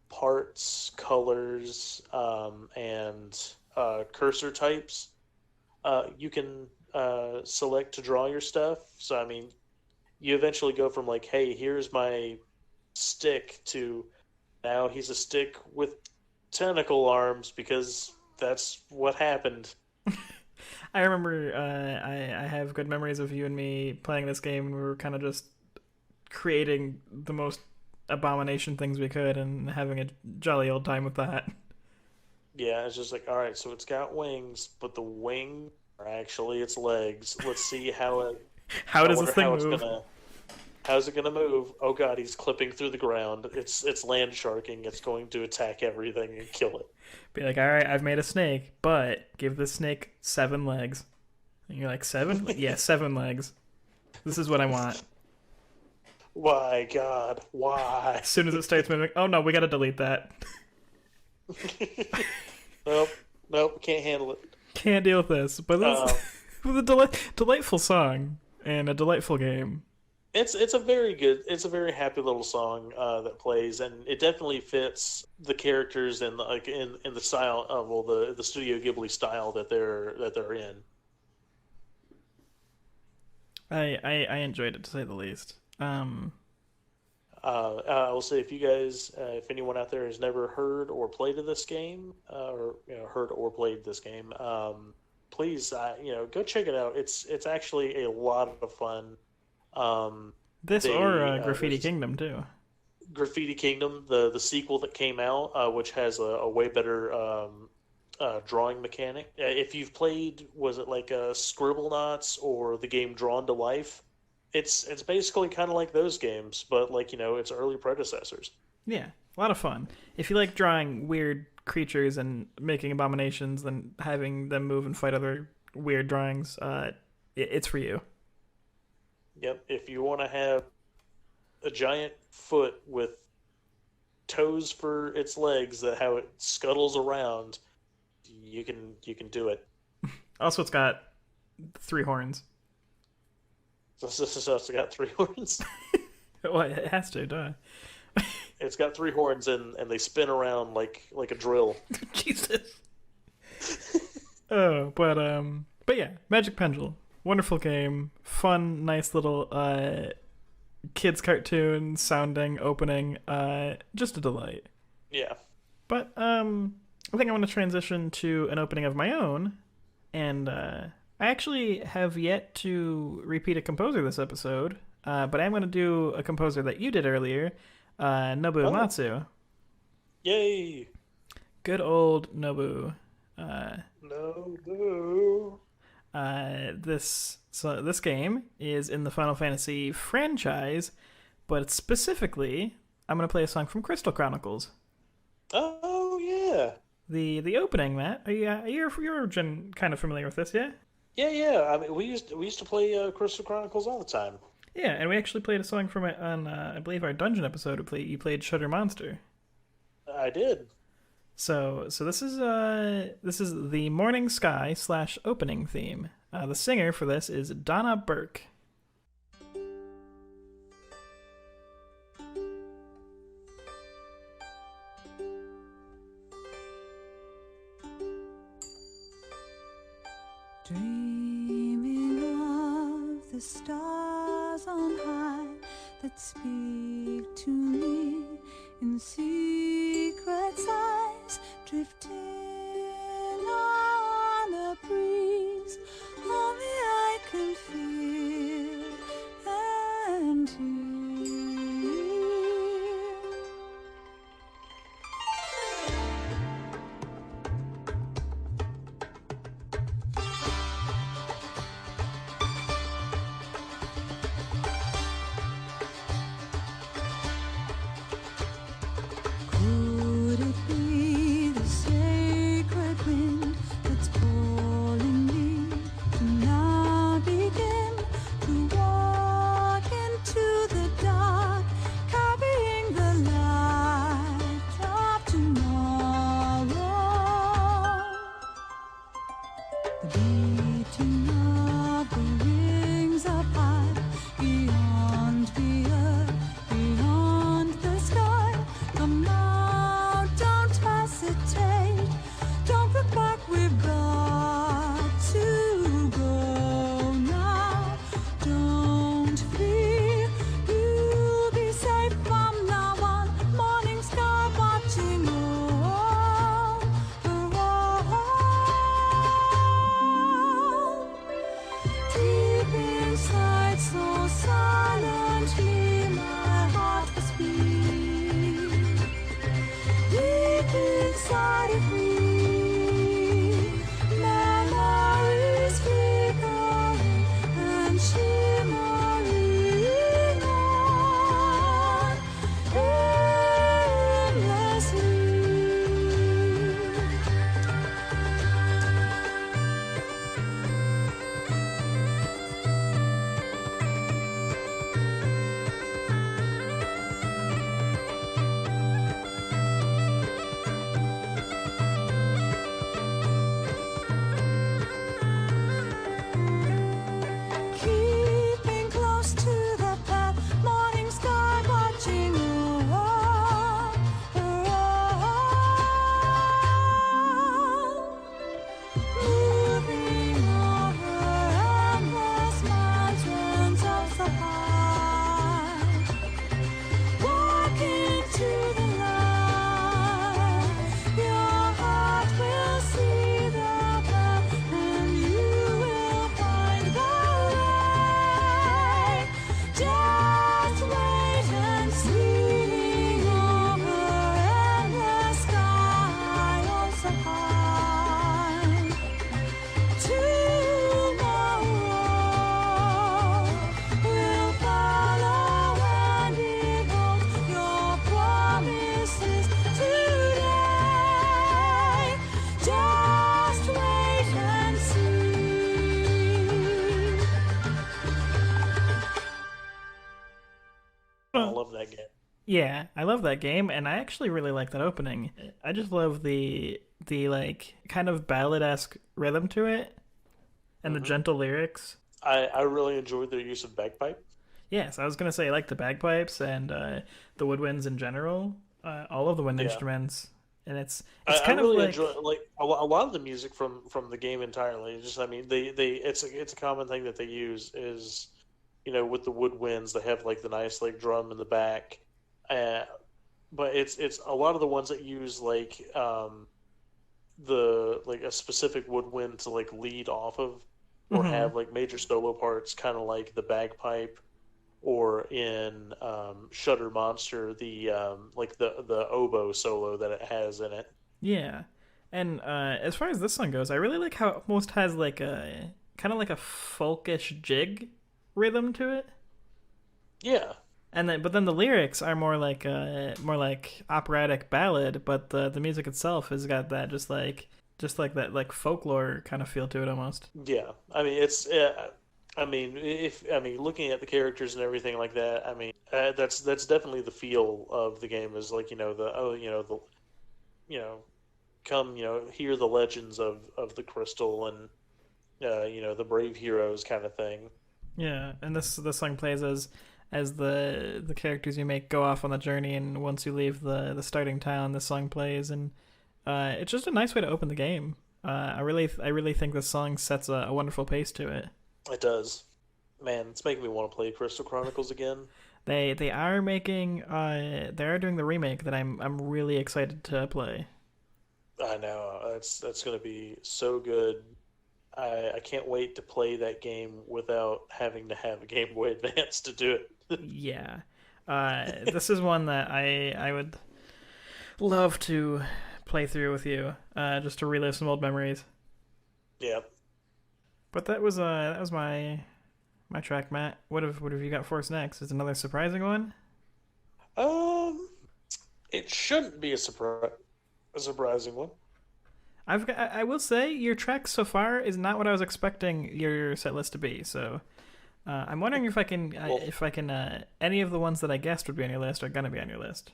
parts, colors, and cursor types you can select to draw your stuff. So I mean, you eventually go from like, hey, here's my stick, to now he's a stick with tentacle arms because that's what happened. I remember I have good memories of you and me playing this game. We were kind of just creating the most abomination things we could and having a jolly old time with that. Yeah, it's just like, all right, so it's got wings, but the wing are actually its legs. Let's see how it. How does this thing how move? How's it gonna move? Oh god, he's clipping through the ground. It's land sharking. It's going to attack everything and kill it. Be like, all right, I've made a snake, but give this snake 7 legs. And you're like, 7? Yeah, 7 legs. This is what I want. Why, God? Why? As soon as it starts moving, oh no, we gotta delete that. Nope, can't handle it. Can't deal with this. But this with a delightful song and a delightful game. It's a very happy little song that plays, and it definitely fits the characters and in the style of the Studio Ghibli style that they're in. I enjoyed it, to say the least. I will say, if you guys, if anyone out there has never heard or played of this game, or heard or played this game, please, go check it out. It's actually a lot of fun. Graffiti Kingdom too. Graffiti Kingdom, the sequel that came out, which has a way better drawing mechanic. If you've played, was it like Scribblenauts or the game Drawn to Life? It's basically kind of like those games, but like its early predecessors. Yeah, a lot of fun. If you like drawing weird creatures and making abominations, then having them move and fight other weird drawings, it's for you. Yep. If you want to have a giant foot with toes for its legs, that how it scuttles around, you can do it. Also, it's got 3 horns. So it's got 3 horns. Well, it has to, duh. It's got 3 horns and they spin around like a drill. Jesus. Oh, but yeah, Magic Pendule, wonderful game, fun, nice little kids cartoon sounding opening, just a delight. Yeah. But I think I want to transition to an opening of my own, and I actually have yet to repeat a composer this episode, but I'm going to do a composer that you did earlier, Nobuo Uematsu. Yay! Good old Nobu. No. This game is in the Final Fantasy franchise, but specifically, I'm gonna play a song from Crystal Chronicles. Oh yeah. The opening, Matt. You're kind of familiar with this, yeah? Yeah. I mean, we used to play Crystal Chronicles all the time. Yeah, and we actually played a song from it on I believe our dungeon episode. You played Shutter Monster. I did. So this is the Morning Sky / opening theme. The singer for this is Donna Burke. Dreaming of the stars on high that speak to me in secret sighs, drifting on a breeze. Only I can feel and hear. Could it be the sacred wind that's calling me to now begin to walk into the dark, carrying the light of tomorrow? The beating of the wings up high, beyond the earth, beyond the sky. Come out, don't hesitate, don't look back, we've got to go now. Don't fear, you'll be safe from now on. Morning sky watching over all. Deep inside, so silently, my heart will speak. Deep inside of me, memories flickering and shimmering on endlessly. Keeping close to the path, morning sky watching all. Moving over endless mountains of the past, walking to the light. Your heart will see the path, and you will find the way. Just wait and see over endless sky also high. Tomorrow will follow and behold your promises today. Just wait and see. I love that game. Yeah, I love that game, and I actually really like that opening. I just love the like kind of ballad-esque rhythm to it, and the gentle lyrics. I really enjoyed their use of bagpipe. Yes, I was gonna say I like the bagpipes and the woodwinds in general, all of the wind Yeah. instruments, and it's I kind of really like enjoy a lot of the music from the game entirely. Just I mean, they it's a common thing that they use is, with the woodwinds they have like the nice like drum in the back, but it's a lot of the ones that use like the like a specific woodwind to like lead off of or have like major solo parts, kind of like the bagpipe, or in Shutter Monster, the like the oboe solo that it has in it. yeah, And as far as this song goes, I really like how it almost has like a kind of like a folkish jig rhythm to it. Yeah, And then, but then the lyrics are more like operatic ballad, but the music itself has got that just like that like folklore kind of feel to it almost. yeah. I mean, it's. Looking at the characters and everything like that, I mean, that's definitely the feel of the game. Is like come hear the legends of the crystal and the brave heroes kind of thing. Yeah, and this song plays as the characters you make go off on the journey, and once you leave the starting town, this song plays, and it's just a nice way to open the game. I really think this song sets a wonderful pace to it. It does. Man, it's making me want to play Crystal Chronicles again. They are making they are doing the remake that I'm really excited to play. I know that's going to be so good. I can't wait to play that game without having to have a Game Boy Advance to do it. Yeah. This is one that I would love to play through with you, just to relive some old memories. Yeah. But that was my track, Matt. What have you got for us next? Is another surprising one? It shouldn't be a surprising one. I will say your track so far is not what I was expecting your set list to be. So I'm wondering if I can any of the ones that I guessed would be on your list are gonna be on your list.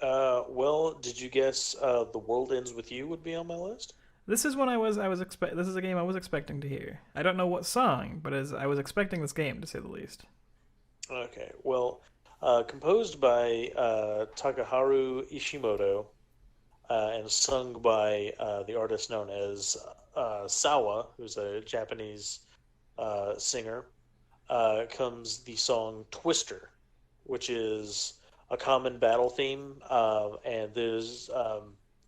Well, did you guess The World Ends With You would be on my list? This is one this is a game I was expecting to hear. I don't know what song, but I was expecting this game, to say the least. Okay, well, composed by Takaharu Ishimoto and sung by the artist known as Sawa, who's a Japanese singer, comes the song Twister, which is a common battle theme, and there's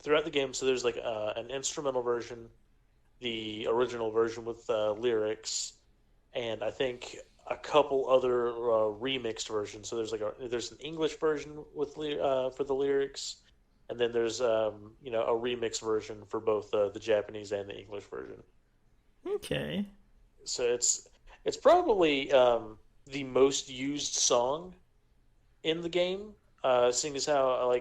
throughout the game, so there's like an instrumental version, the original version with lyrics, and I think a couple other remixed versions. So there's an English version with for the lyrics, and then there's a remixed version for both the Japanese and the English version. Okay. So it's probably the most used song in the game, seeing as how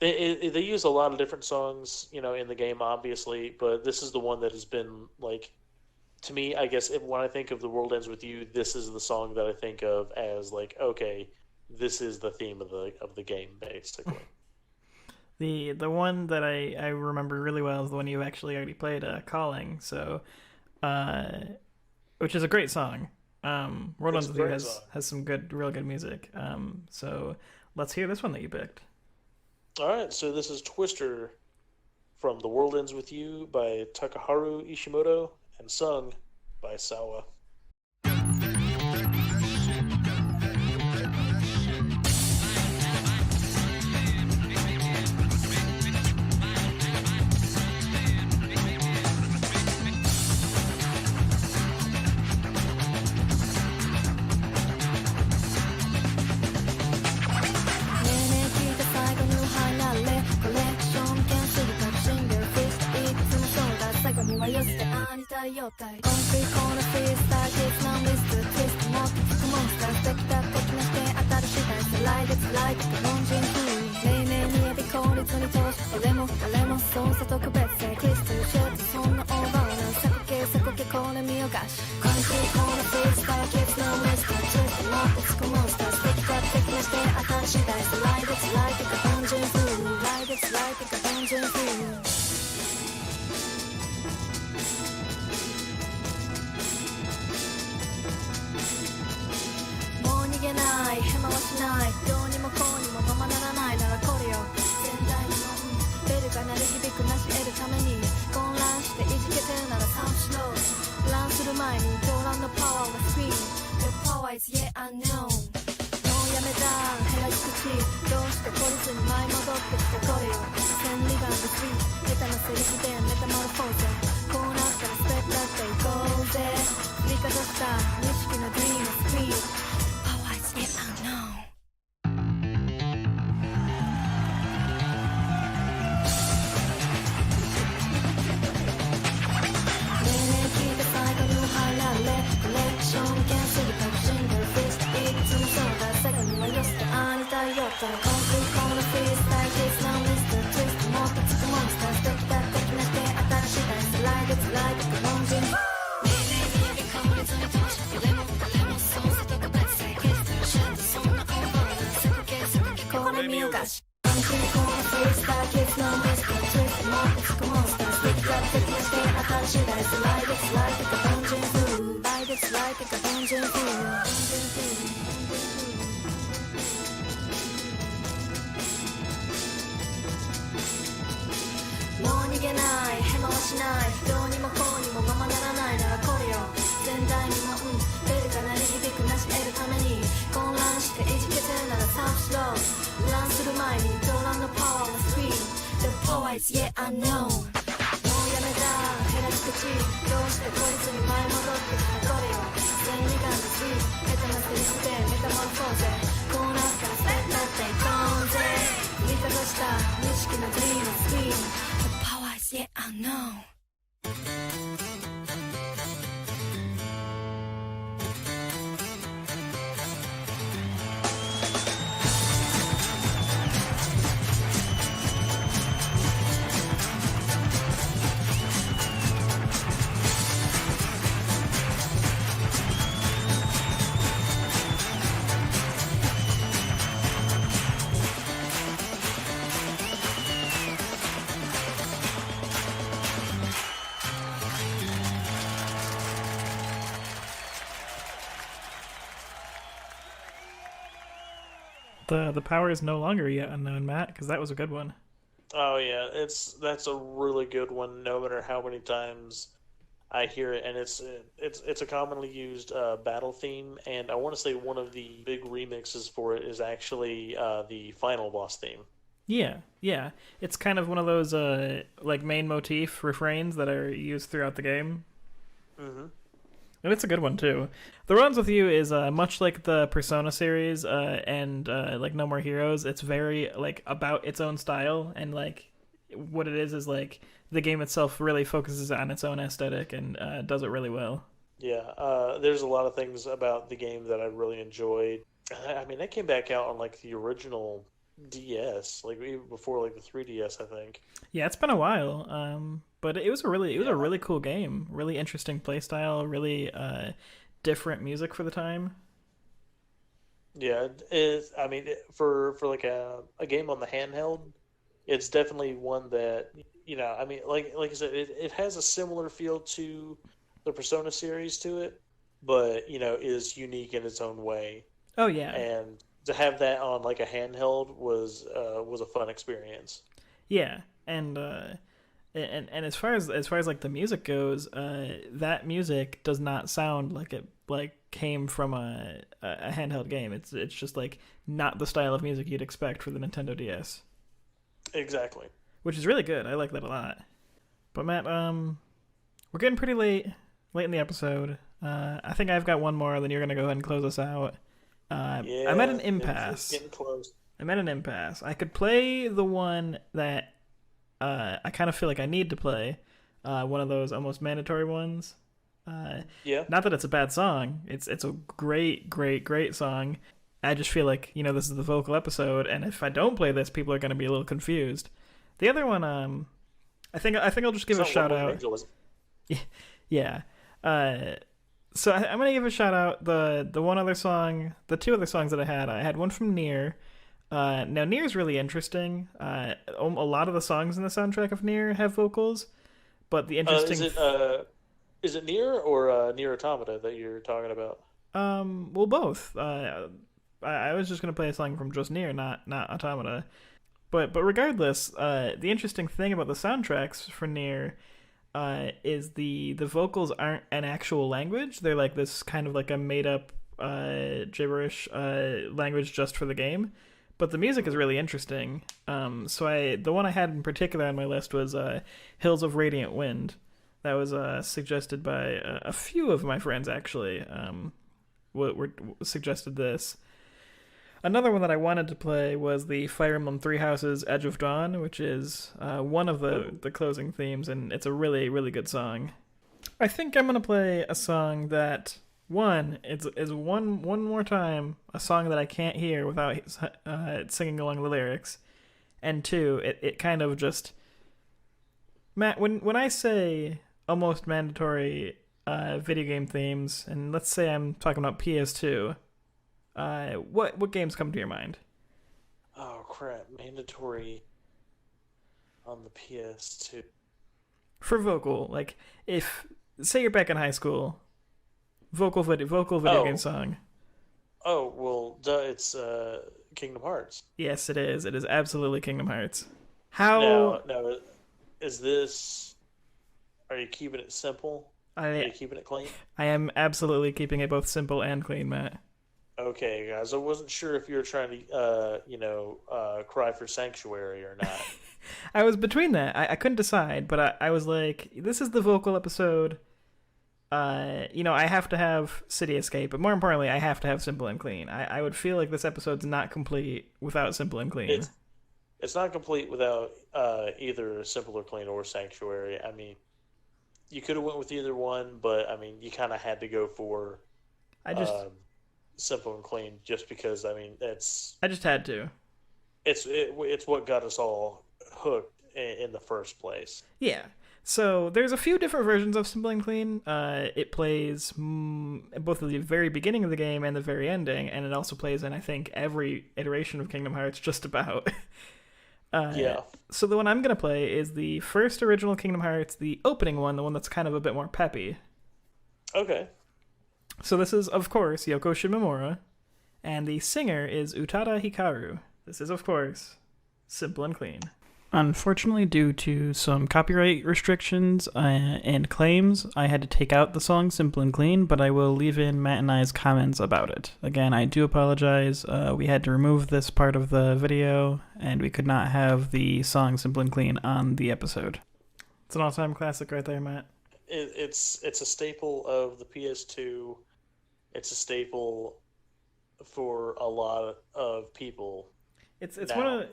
they use a lot of different songs, in the game, obviously, but this is the one that has been to me, I guess, when I think of The World Ends With You, this is the song that I think of as okay, this is the theme of the game, basically. The one that I remember really well is the one you actually already played, Calling. So, which is a great song. World Ends With You has some real good music. So let's hear this one that you picked. All right, so this is Twister from The World Ends With You by Takaharu Ishimoto and sung by Sawa. 状態コンクリコーナフリースターケースのミストツイストもっとつくモンスタースペクター的な視点当たる次第さ来月来月凡人風黎明にエビ効率に通し俺も誰も操作特別性クリスタルシェットそんなオーバーなサコケこれ見よがしコンクリコーナフリースターケースのミストツイストもっとつくモンスタースペクター的な視点当たる次第さ来月来月凡人風来月来月凡人風逃げないヘマはしないどうにもこうにもままならないならこれよ全体のベルが鳴り響くなし得るために混乱していじけてるならサウンしろ乱する前に狂乱のパワーはスクリーン The power is yet unknown もうやめだ減らし口どうして懲りずに舞い戻ってきたこれよ千里眼でスイー下手なセリフでメタモルフォーゼこうなったらスペッタっていこうぜ振りかざした無意識のドリームスクリーンIt's unknown. 「もう逃げないヘマはしないどうにもこうにもままならないならこれよ前代未聞ベルが鳴り響く成し得るために混乱していじけてるならサウスロー乱する前に動乱のパワーはスクリーン The power is yet unknown もうやめだ減らし口どうしてこいつに前戻ってきたこれよ全理眼のスイーメタマスリステメタモルフォーゼこうなったらステップなっていこうぜ振りかざした無意識のドリームスクリーン The power is yet unknown The power is no longer yet unknown, Matt, because that was a good one. Oh yeah, that's a really good one. No matter how many times I hear it, and it's a commonly used battle theme, and I want to say one of the big remixes for it is actually the final boss theme. Yeah. It's kind of one of those like main motif refrains that are used throughout the game. Mm-hmm. And it's a good one too. The Runs with You is much like the Persona series and like No More Heroes. It's very like about its own style, and like what it is like the game itself really focuses on its own aesthetic and does it really well. Yeah, there's a lot of things about the game that I really enjoyed. I mean, that came back out on like the original DS, like even before like the 3DS, I think. Yeah, it's been a while. But it was a really cool game. Really interesting playstyle. Really different music for the time. Yeah, it is. I mean, for like a game on the handheld, it's definitely one that I mean, like I said, it has a similar feel to the Persona series to it, but is unique in its own way. Oh yeah. And to have that on like a handheld was a fun experience. Yeah, and as far as like the music goes, that music does not sound like it like came from a handheld game. It's just like not the style of music you'd expect for the Nintendo DS. Exactly. Which is really good. I like that a lot. But Matt, we're getting pretty late in the episode. I think I've got one more, then you're gonna go ahead and close us out. Yeah, I'm at an impasse. It's getting close. I'm at an impasse. I could play the one that I kind of feel like I need to play, one of those almost mandatory ones. Yeah. Not that it's a bad song. It's a great song. I just feel like this is the vocal episode, and if I don't play this, people are going to be a little confused. The other one, I think I'll just give a shout out. Yeah. So I'm gonna give a shout out the one other song, the two other songs that I had one from Nier. Now Nier's really interesting. A lot of the songs in the soundtrack of Nier have vocals, but the interesting is it Nier or Nier Automata that you're talking about? Well, both. I was just gonna play a song from just Nier, not Automata. But regardless, the interesting thing about the soundtracks for Nier is the vocals aren't an actual language. They're like this kind of like a made up gibberish language just for the game. But the music is really interesting. So the one I had in particular on my list was Hills of Radiant Wind. That was suggested by a few of my friends actually. Were suggested this. Another one that I wanted to play was the Fire Emblem Three Houses Edge of Dawn, which is one of the closing themes, and it's a really, really good song. I think I'm going to play a song that, one, is one more time a song that I can't hear without singing along the lyrics, and two, it kind of just... Matt, when I say almost mandatory video game themes, and let's say I'm talking about PS2... what games come to your mind? Oh crap! Mandatory on the PS2. For vocal, like if say you're back in high school, vocal video game Oh, song. oh well, duh, it's Kingdom Hearts. Yes, it is. It is absolutely Kingdom Hearts. Now, How now, is this? Are you keeping it simple? Are I you keeping it clean? I am absolutely keeping it both simple and clean, Matt. Okay, guys, I wasn't sure if you were trying to, cry for sanctuary or not. I was between that. I couldn't decide, but I was like, this is the vocal episode. I have to have City Escape, but more importantly, I have to have Simple and Clean. I would feel like this episode's not complete without Simple and Clean. It's not complete without either Simple or Clean or Sanctuary. I mean, you could have went with either one, but I mean, you kind of had to go for I just Simple and Clean just because I mean I just had to. it's what got us all hooked in the first place. Yeah. So there's a few different versions of Simple and Clean. It plays both at the very beginning of the game and the very ending, and it also plays in I think every iteration of Kingdom Hearts, just about. Yeah. So the one I'm gonna play is the first original Kingdom Hearts, the opening one, the one that's kind of a bit more peppy. Okay. So this is, of course, Yoko Shimomura, and the singer is Utada Hikaru. This is, of course, Simple and Clean. Unfortunately, due to some copyright restrictions and claims, I had to take out the song Simple and Clean, but I will leave in Matt and I's comments about it. Again, I do apologize. We had to remove this part of the video, and we could not have the song Simple and Clean on the episode. It's an all-time classic right there, Matt. It's a staple of the PS2. It's a staple for a lot of people. It's now.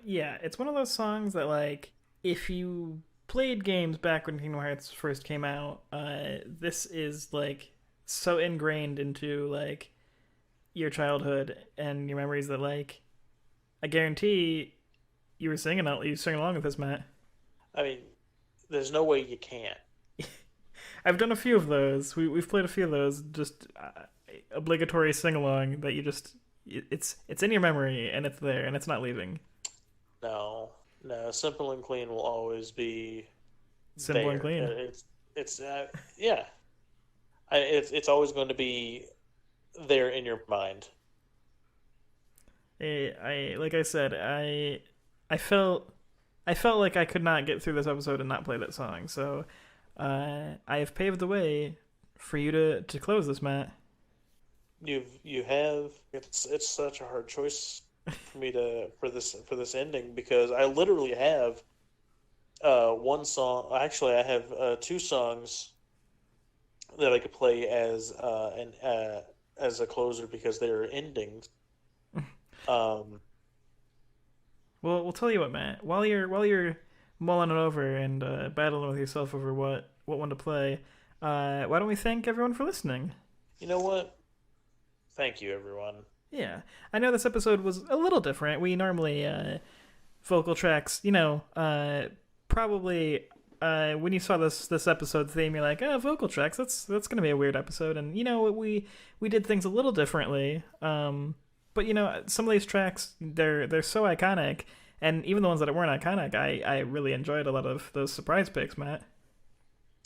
it's one of those songs that, like, if you played games back when Kingdom Hearts first came out, this is like so ingrained into like your childhood and your memories that, like, I guarantee you sing along with this, Matt. I mean, there's no way you can't. I've done a few of those. We've played a few of those, just obligatory sing along that you just it's in your memory and it's there and it's not leaving. No, Simple and Clean will always be Simple there. and Clean. Yeah. It's always going to be there in your mind. I like I said, I felt like I could not get through this episode and not play that song. So I have paved the way for you to close this, Matt. You have it's such a hard choice for me for this ending because I literally have one song. Actually, I have two songs that I could play as as a closer because they're endings. Well, we'll tell you what, Matt. While you're mulling it over and battling with yourself over what one to play, why don't we thank everyone for listening? You know what? Thank you, everyone. Yeah, I know this episode was a little different. We normally vocal tracks, probably when you saw this episode theme, you're like, oh, vocal tracks. That's gonna be a weird episode, and we did things a little differently. But some of these tracks, they're so iconic, and even the ones that weren't iconic, I really enjoyed a lot of those surprise picks, Matt.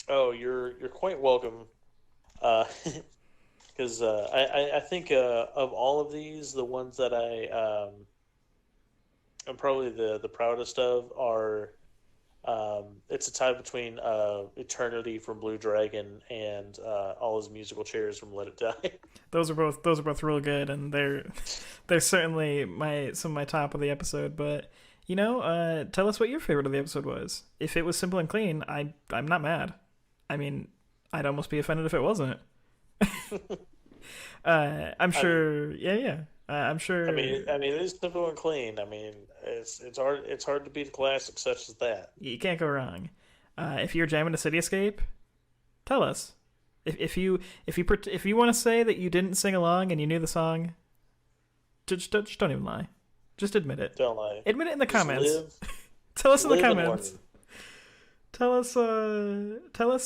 Oh, you're quite welcome. Because I think of all of these, the ones that I'm probably the proudest of are it's a tie between Eternity from Blue Dragon and all his musical chairs from Let It Die. Those are both real good, and they're certainly some of my top of the episode. But tell us what your favorite of the episode was. If it was Simple and Clean, I'm not mad. I mean, I'd almost be offended if it wasn't. I'm sure. I'm sure. I mean, it is Simple and Clean. I mean, it's hard to beat a classic such as that. You can't go wrong. If you're jamming to City Escape, tell us. If you want to say that you didn't sing along and you knew the song, just don't even lie. Just admit it. Don't lie. Admit it in the Just comments. Tell us in the live and comments. learn. Tell us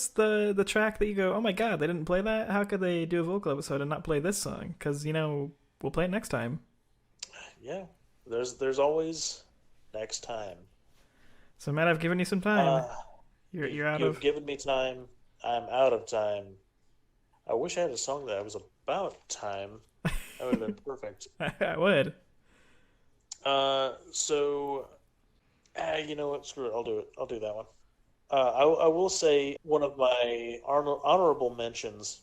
the track that you go, oh my god, they didn't play that? How could they do a vocal episode and not play this song? Because, we'll play it next time. Yeah. There's always next time. So Matt, I've given you some time. Uh, You're out you've of. given me time. I'm out of time. I wish I had a song that was about time. That would have been perfect. I would. So, you know what? Screw it. I'll do it. I'll do that one. I will say one of my honorable mentions,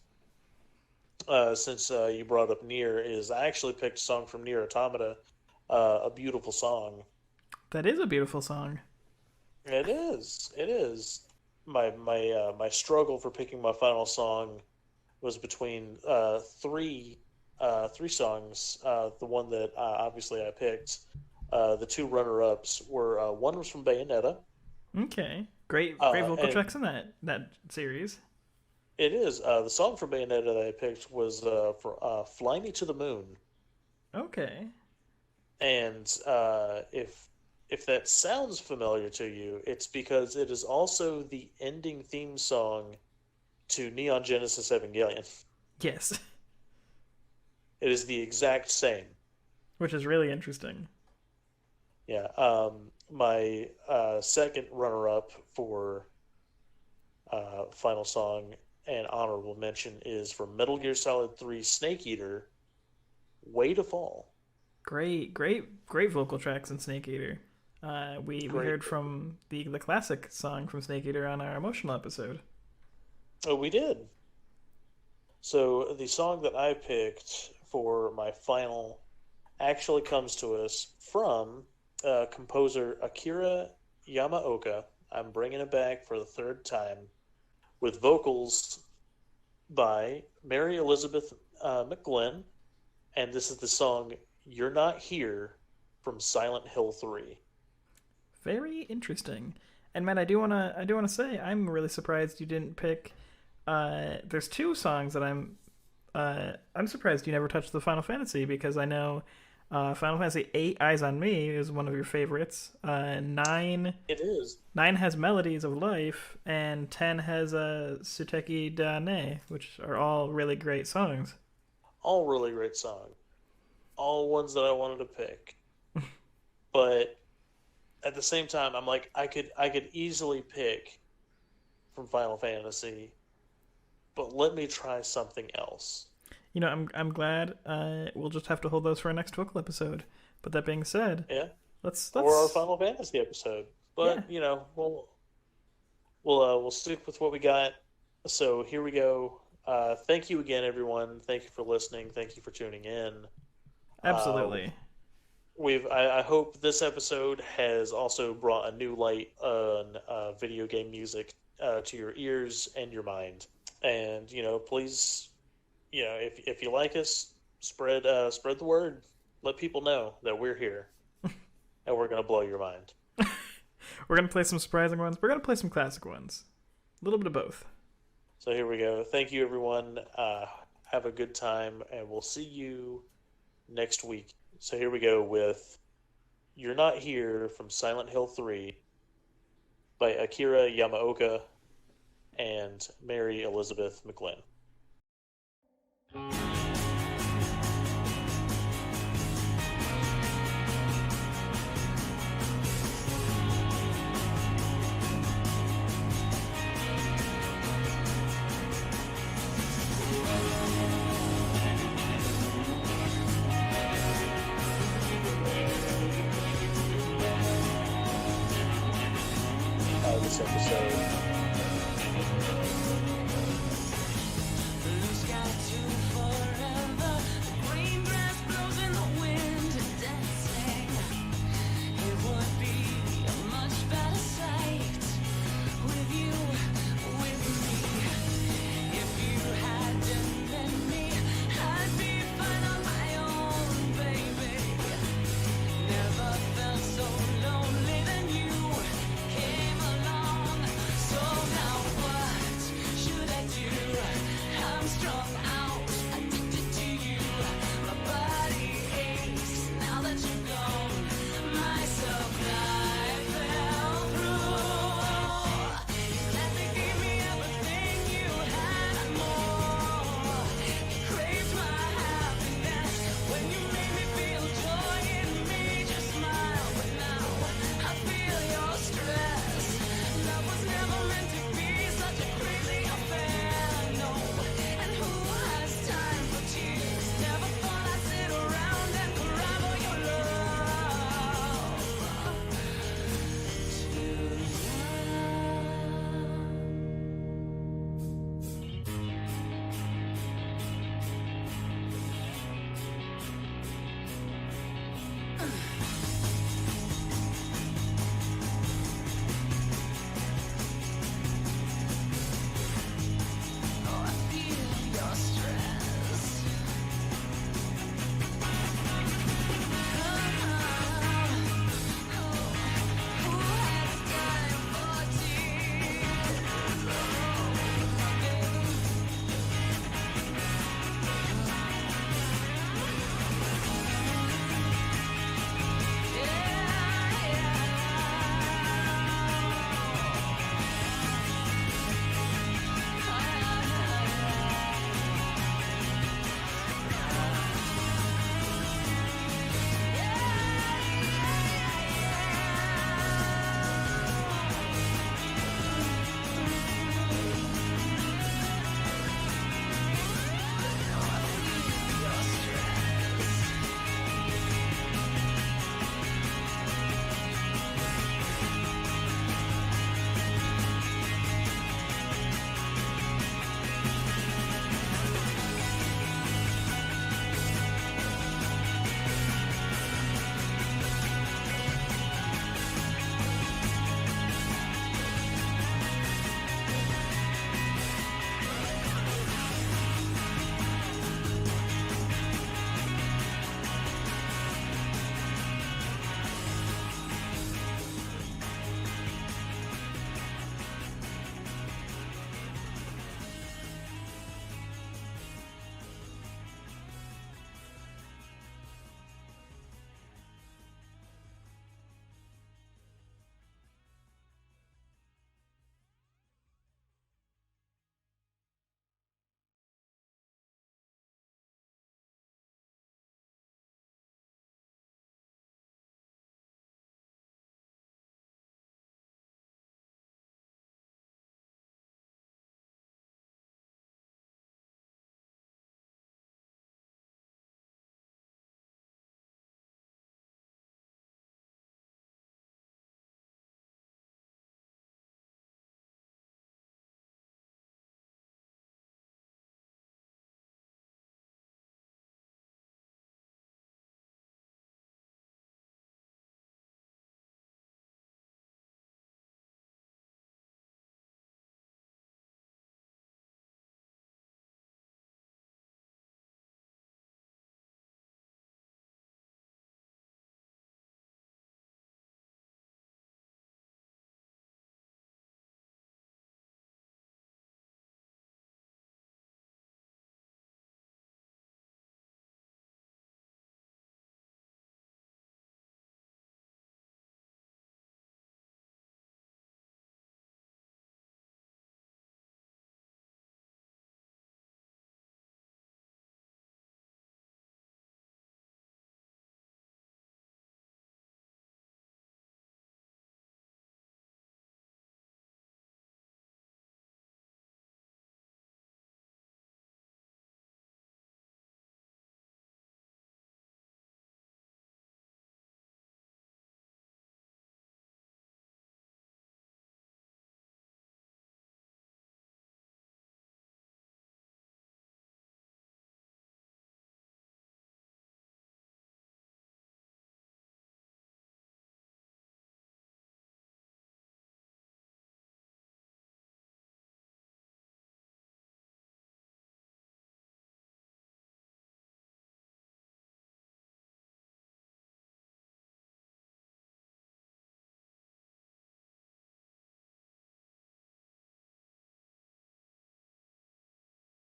since you brought up Nier, is I actually picked a song from Nier Automata, a beautiful song. That is a beautiful song. It is. It is. My struggle for picking my final song was between three songs. The one that obviously I picked. The two runner-ups were one was from Bayonetta. Okay. Great vocal And tracks in that series. it is the song from Bayonetta that I picked was for "Fly Me to the Moon." Okay. And if that sounds familiar to you, it's because it is also the ending theme song to Neon Genesis Evangelion. Yes. It is the exact same. Which is really interesting. Yeah. My second runner-up for final song and honorable mention is from Metal Gear Solid 3 Snake Eater, "Way to Fall." Great vocal tracks in Snake Eater. We Great. heard from the classic song from Snake Eater on our emotional episode. Oh, we did. So the song that I picked for my final actually comes to us from composer Akira Yamaoka. I'm bringing it back for the third time with vocals by Mary Elizabeth McGlynn, and this is the song "You're Not Here" from Silent Hill 3. Very interesting. And Matt, I do wanna say I'm really surprised you didn't pick. There's two songs that I'm surprised you never touched the Final Fantasy, because I know Final Fantasy VIII Eyes on Me is one of your favorites. 9 It is. has Melodies of Life, and 10 has Suteki Dane, which are all really great songs. All really great songs. All ones that I wanted to pick. But at the same time, I'm like, I could easily pick from Final Fantasy, but let me try something else. You know, I'm glad. We'll just have to hold those for our next vocal episode. But that being said, Yeah. let's Or our Final Fantasy episode. But Yeah. you know, we'll stick with what we got. So here we go. Thank you again, everyone. Thank you for listening. Thank you for tuning in. absolutely. I hope this episode has also brought a new light on video game music to your ears and your mind. And you know, please, you know, if you like us, spread the word. Let people know that we're here, and we're gonna blow your mind. We're gonna play some surprising ones. We're gonna play some classic ones. A little bit of both. So here we go. Thank you, everyone. Have a good time, and we'll see you next week. So here we go with "You're Not Here" from Silent Hill 3 by Akira Yamaoka and Mary Elizabeth McGlynn. This episode